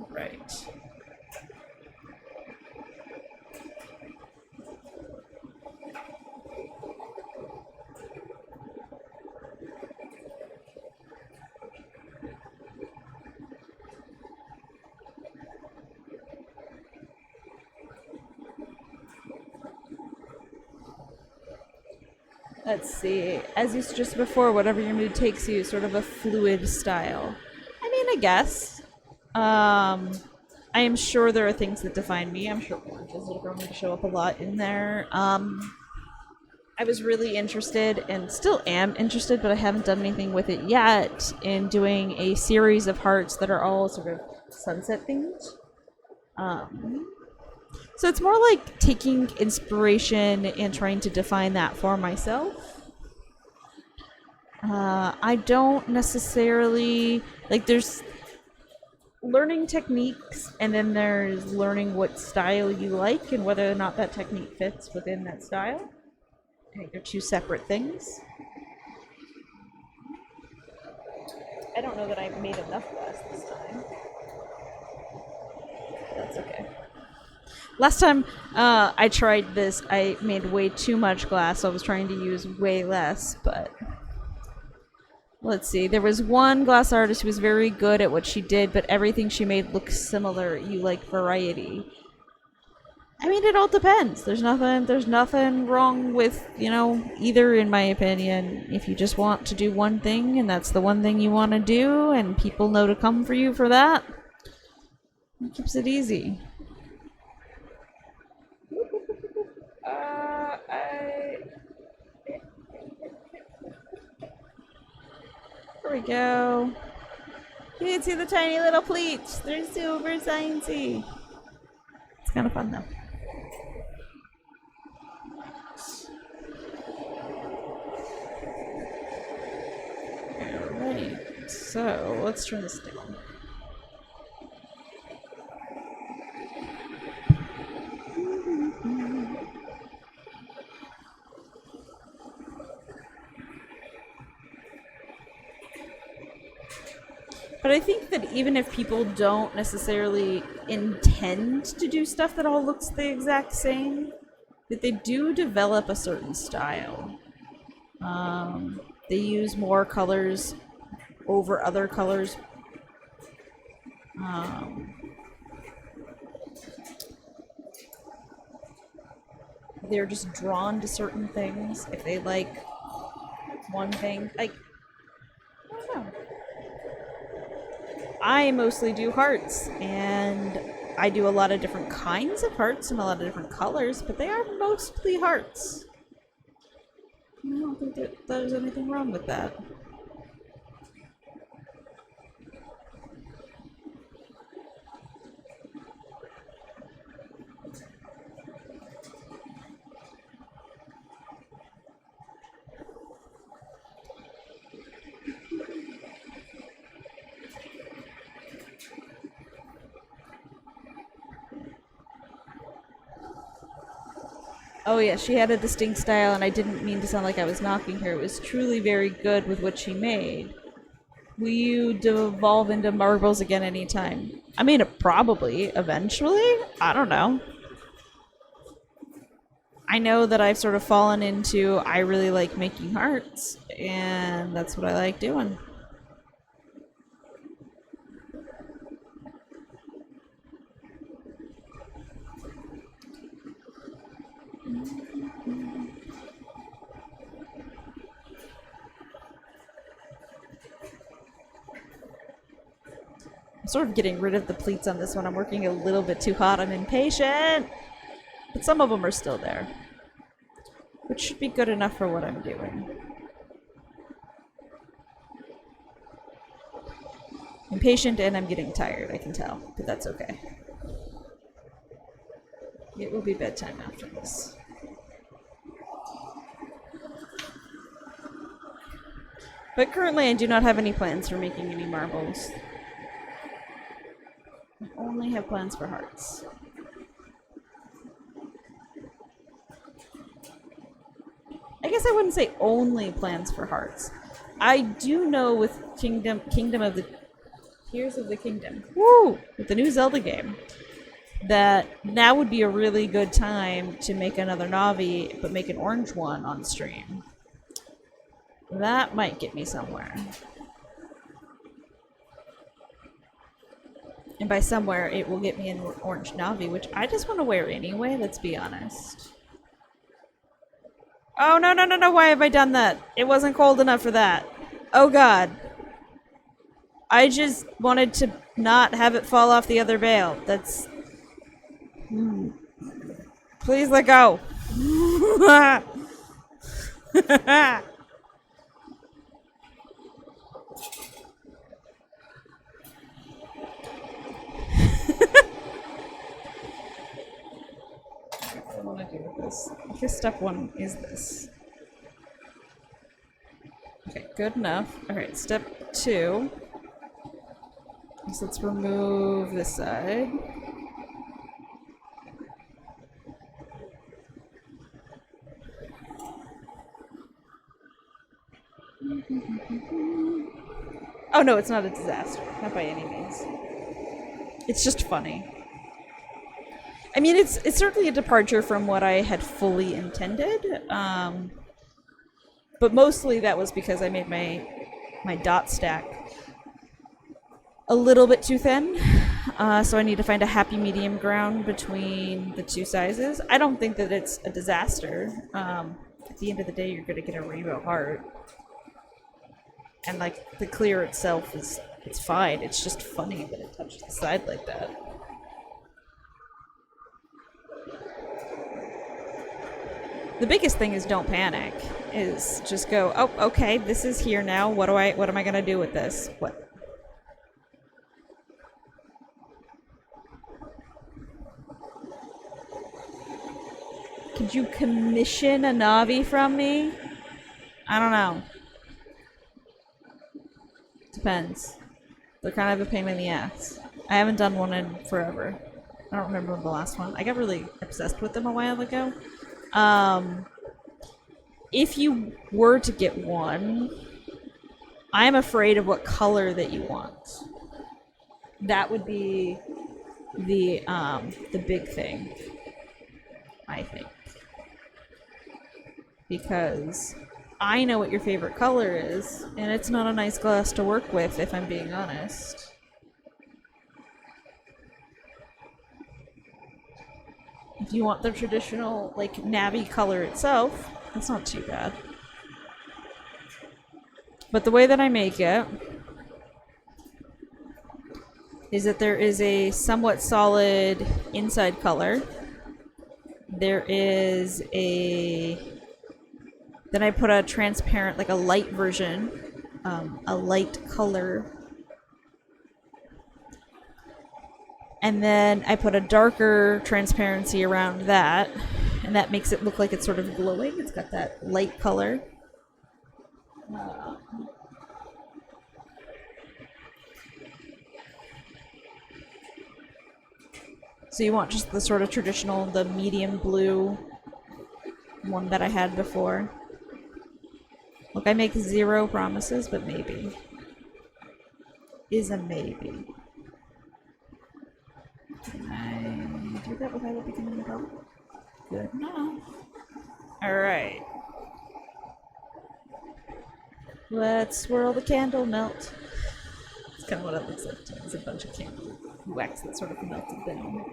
Right. Let's see. As you suggested before, whatever your mood takes you, sort of a fluid style. I mean, I guess. I am sure there are things that define me. I'm sure oranges are going to show up a lot in there. I was really interested, and still am interested, but I haven't done anything with it yet, in doing a series of hearts that are all sort of sunset themed. So it's more like taking inspiration and trying to define that for myself. I don't necessarily, like, there's learning techniques, and then there's learning what style you like and whether or not that technique fits within that style. I think they're two separate things. I don't know that I made enough glass this time. That's okay. Last time I tried this, I made way too much glass, so I was trying to use way less, but Let's see. There was one glass artist who was very good at what she did, but everything she made looks similar. You like variety. I mean, it all depends. There's nothing wrong with, either, in my opinion. If you just want to do one thing and that's the one thing you want to do and people know to come for you for that, it keeps it easy. There we go. You can see the tiny little pleats. They're super sciencey. It's kind of fun though. Alright, so let's turn this down. But I think that even if people don't necessarily intend to do stuff that all looks the exact same, that they do develop a certain style. They use more colors over other colors. They're just drawn to certain things. If they like one thing, like, I don't know. I mostly do hearts, and I do a lot of different kinds of hearts and a lot of different colors, but they are mostly hearts. I don't think that there's anything wrong with that. Oh yeah, she had a distinct style, and I didn't mean to sound like I was knocking her. It was truly very good with what she made. Will you devolve into marbles again anytime? I mean, probably, eventually. I don't know. I know that I've sort of fallen into, I really like making hearts, and that's what I like doing. I'm sort of getting rid of the pleats on this one. I'm working a little bit too hot. I'm impatient. But some of them are still there, which should be good enough for what I'm doing. Impatient, and I'm getting tired, I can tell, but that's okay. It will be bedtime after this. But currently I do not have any plans for making any marbles. I only have plans for hearts. I guess I wouldn't say only plans for hearts. I do know with Kingdom of the Tears of the Kingdom, with the new Zelda game, that now would be a really good time to make another Navi, but make an orange one on stream. That might get me somewhere. And by somewhere, it will get me an orange Navi, which I just want to wear anyway, let's be honest. Oh, no, no, no, no, why have I done that? It wasn't cold enough for that. Oh, God. I just wanted to not have it fall off the other bale. That's... Please let go. What do I want to do with this? I guess step one is this. Okay, good enough. Alright, step two. So let's remove this side. Oh no, it's not a disaster. Not by any means. It's just funny. I mean, it's certainly a departure from what I had fully intended. But mostly that was because I made my my dot stack a little bit too thin. So I need to find a happy medium ground between the two sizes. I don't think that it's a disaster. At the end of the day, you're going to get a rainbow heart. And like the clear itself it's fine. It's just funny that it touched the side like that. The biggest thing is don't panic. Is just go, oh, okay, this is here now. What am I gonna do with this? What? Could you commission a Navi from me? I don't know. Depends. They're kind of a pain in the ass. I haven't done one in forever. I don't remember the last one. I got really obsessed with them a while ago. If you were to get one, I'm afraid of what color that you want. That would be the big thing, I think. Because I know what your favorite color is, and it's not a nice glass to work with, if I'm being honest. If you want the traditional, like, navy color itself, that's not too bad. But the way that I make it is that there is a somewhat solid inside color. There is then I put a transparent, like a light version, a light color. And then I put a darker transparency around that, and that makes it look like it's sort of glowing. It's got that light color. So you want just the sort of traditional, the medium blue one that I had before. Look, I make 0 promises, but maybe. Is a maybe. Can I do that without it becoming a problem? Good enough. Alright. Let's swirl the candle melt. That's kind of what it looks like to me. It's a bunch of candle wax that sort of melted down.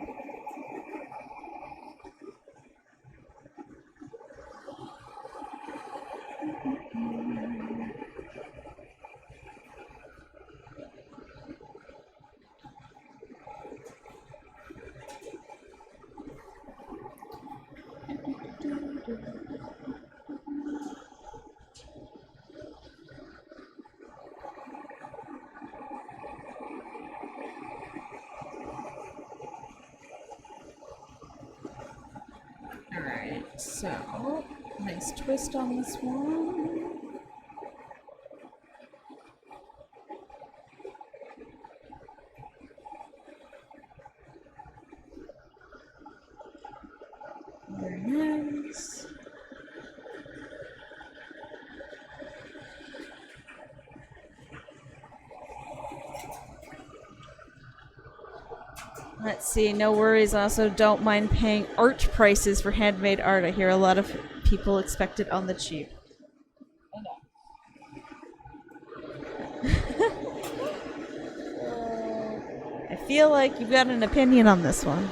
Alright, so nice twist on this one. Very nice. Let's see, no worries. Also, don't mind paying art prices for handmade art. I hear a lot of people expect it on the cheap. I know. I feel like you've got an opinion on this one.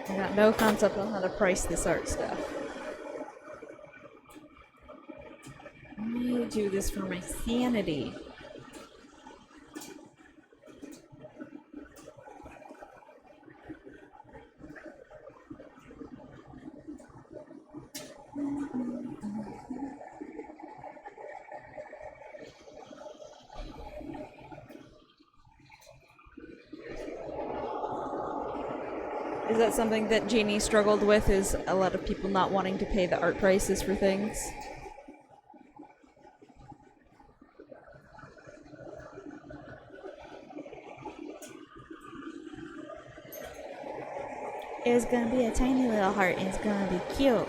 I got no concept on how to price this art stuff. I need to do this for my sanity. Is that something that Jeannie struggled with, is a lot of people not wanting to pay the art prices for things? It's gonna be a tiny little heart and it's gonna be cute.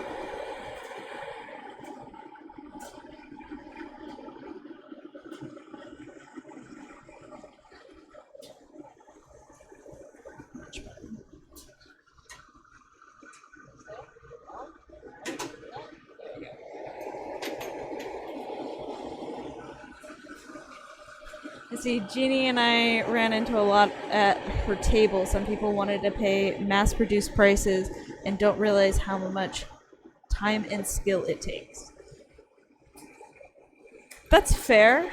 See, Jeannie and I ran into a lot at her table. Some people wanted to pay mass-produced prices and don't realize how much time and skill it takes. That's fair.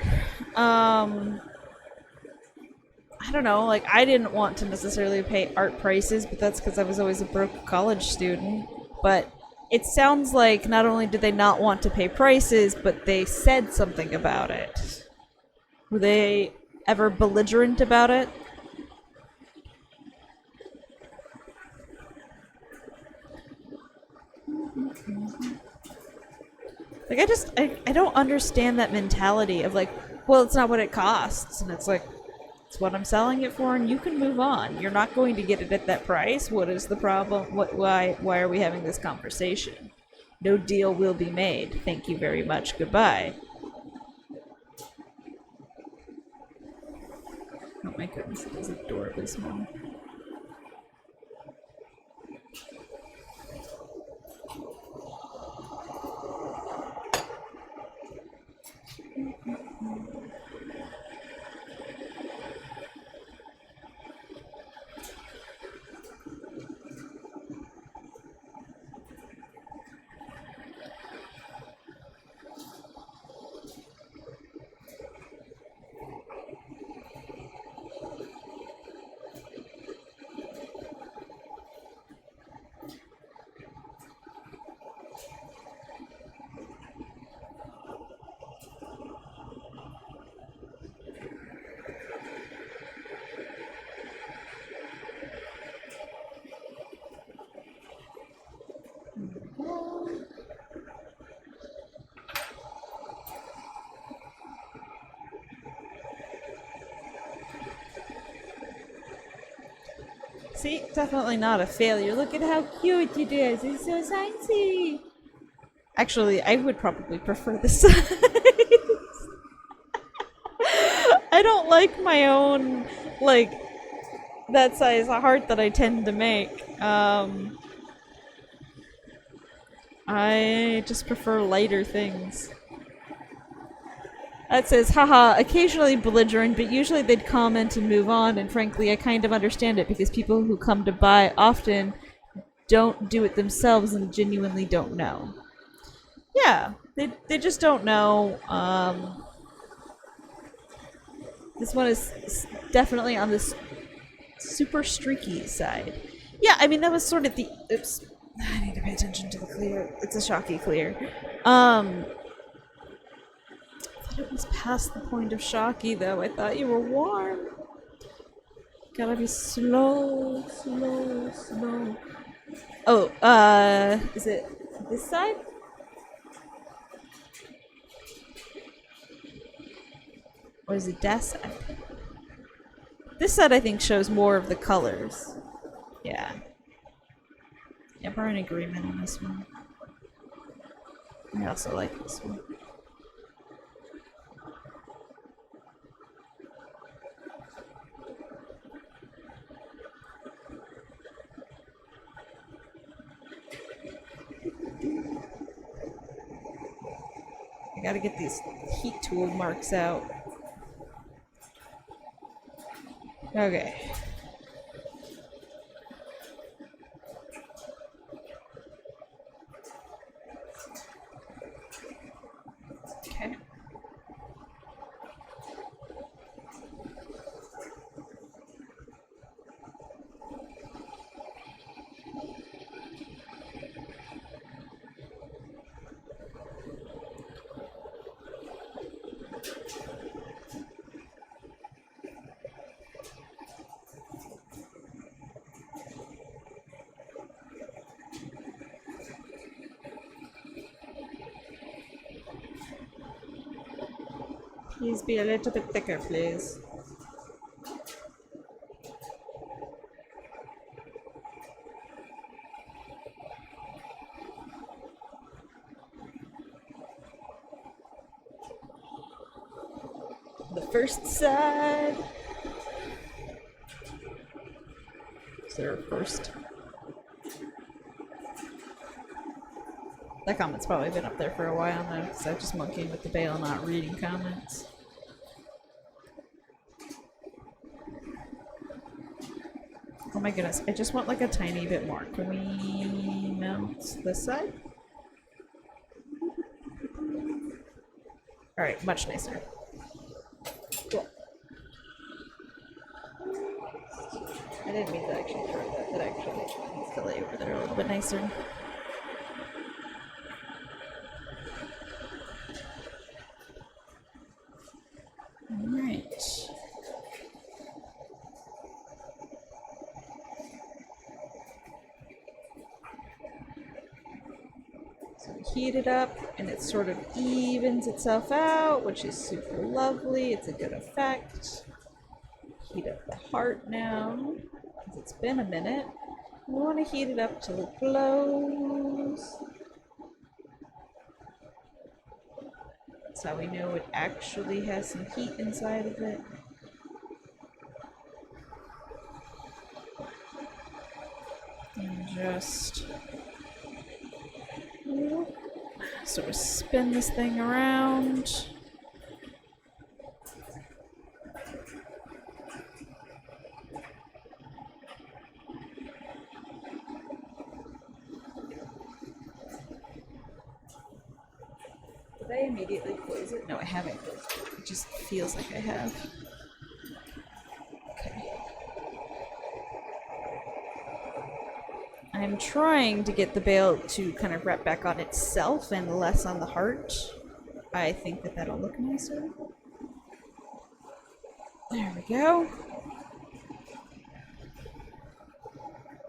I don't know, like, I didn't want to necessarily pay art prices, but that's because I was always a broke college student. But it sounds like not only did they not want to pay prices, but they said something about it. Were they ever belligerent about it? Like, I don't understand that mentality of like, well, it's not what it costs. And it's like, it's what I'm selling it for, and you can move on. You're not going to get it at that price. What is the problem? Why are we having this conversation? No deal will be made. Thank you very much. Goodbye. Oh my goodness, it is adorably small. See, definitely not a failure. Look at how cute it is. It's so sciencey. Actually, I would probably prefer the size. I don't like my own, like, that size heart that I tend to make. I just prefer lighter things. That says, haha, occasionally belligerent, but usually they'd comment and move on, and frankly, I kind of understand it because people who come to buy often don't do it themselves and genuinely don't know. Yeah, they just don't know. This one is definitely on this super streaky side. Yeah, I mean, that was sort of the... Oops. I need to pay attention to the clear. It's a shocky clear. I thought it was past the point of shocky, though. I thought you were warm. Gotta be slow, slow, slow. Oh, is it this side? Or is it that side? This side, I think, shows more of the colors. Yeah. Yeah, we're in agreement on this one. I also like this one. I gotta get these heat tool marks out. Okay. Okay. Please be a little bit thicker, please. The first side. Is there a first? That comment's probably been up there for a while now, because I'm just monkeying with the bail, not reading comments. Oh my goodness, I just want like a tiny bit more. Can we mount this side? Alright, much nicer. Cool. I didn't mean to actually throw that. That actually needs to lay over there a little bit nicer. Alright. So we heat it up and it sort of evens itself out, which is super lovely. It's a good effect. Heat up the heart now, because it's been a minute. We want to heat it up till it glows. That's how we know it actually has some heat inside of it. And just sort of spin this thing around. Did I immediately close it? No, I haven't closed it. It just feels like I have. Okay. I'm trying to get the bail to kind of wrap back on itself and less on the heart. I think that that'll look nicer. There we go.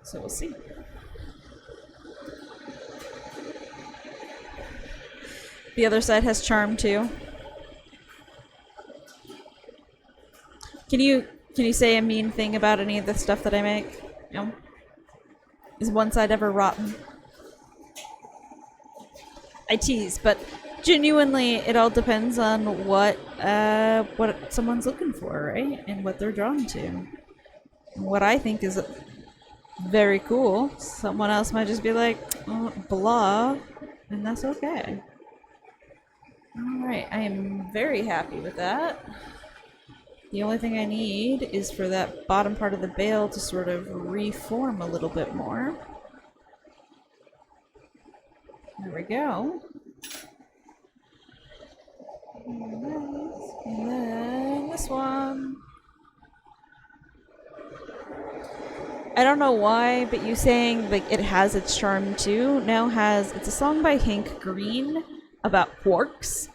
So we'll see. The other side has charm too. Can you say a mean thing about any of the stuff that I make? No. Is one side ever rotten? I tease, but genuinely, it all depends on what someone's looking for, right? And what they're drawn to. What I think is very cool. Someone else might just be like, oh, blah, and that's okay. Alright, I am very happy with that. The only thing I need is for that bottom part of the bail to sort of reform a little bit more. There we go. And then this one. I don't know why, but you saying like it has its charm too now has, it's a song by Hank Green about quarks,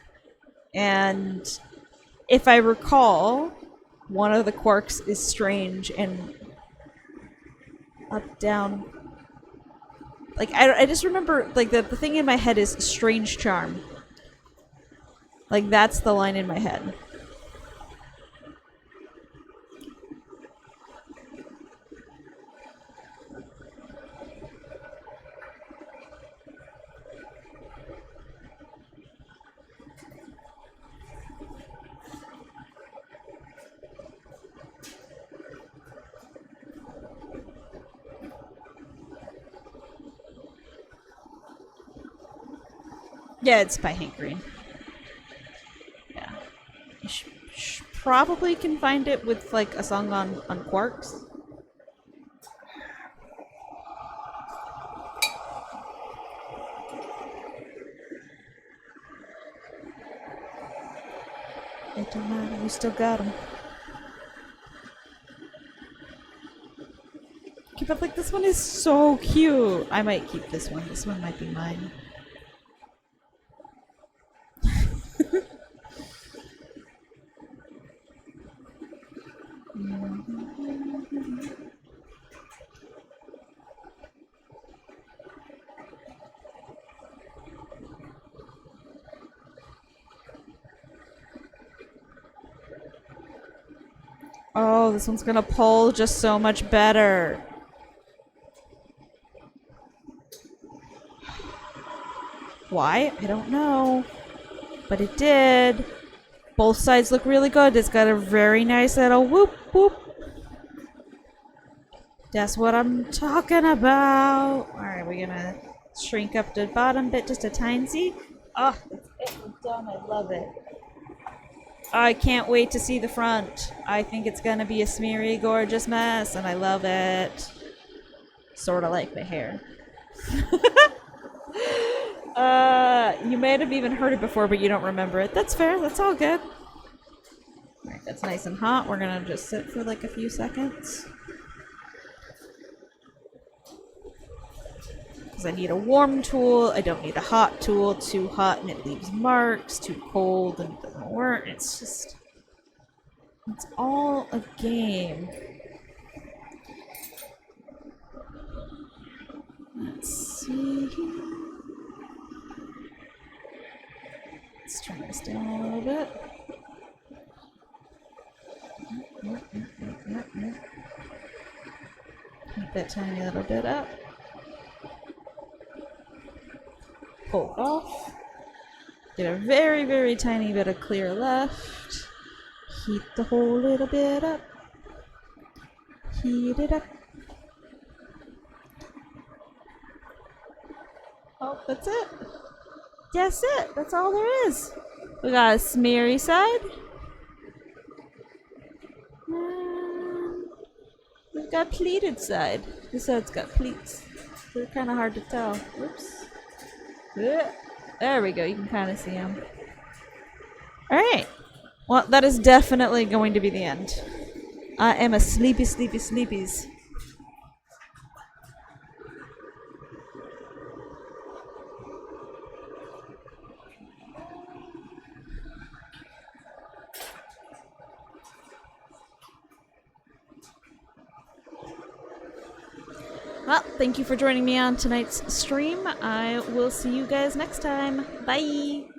and if I recall, one of the quarks is strange and up down. Like I just remember like the thing in my head is strange charm. Like that's the line in my head. Yeah, it's by Hank Green. Yeah. You probably can find it with like a song on quarks. It don't matter, we still got them. Okay, but like this one is so cute. I might keep this one. This one might be mine. Oh, this one's gonna pull just so much better. Why? I don't know. But it did. Both sides look really good. It's got a very nice little whoop whoop. That's what I'm talking about. Alright, we're gonna shrink up the bottom bit just a tiny. Oh, it's done. I love it. I can't wait to see the front. I think it's gonna be a smeary, gorgeous mess, and I love it. Sort of like my hair. You might have even heard it before, but you don't remember it. That's fair. That's all good. Alright, that's nice and hot. We're gonna just sit for like a few seconds. Because I need a warm tool. I don't need a hot tool. Too hot and it leaves marks. Too cold and it doesn't work. It's just... it's all a game. Let's see. Let's turn this down a little bit. Keep that tiny little bit up. Pull it off. Get a very, very tiny bit of clear left. Heat the whole little bit up. Heat it up. Oh, that's it. That's it. That's all there is. We got a smeary side. And we've got pleated side. This side's got pleats. They're kind of hard to tell. Whoops. There we go. You can kind of see them. Alright. Well, that is definitely going to be the end. I am a sleepy, sleepy, sleepies. Well, thank you for joining me on tonight's stream. I will see you guys next time. Bye!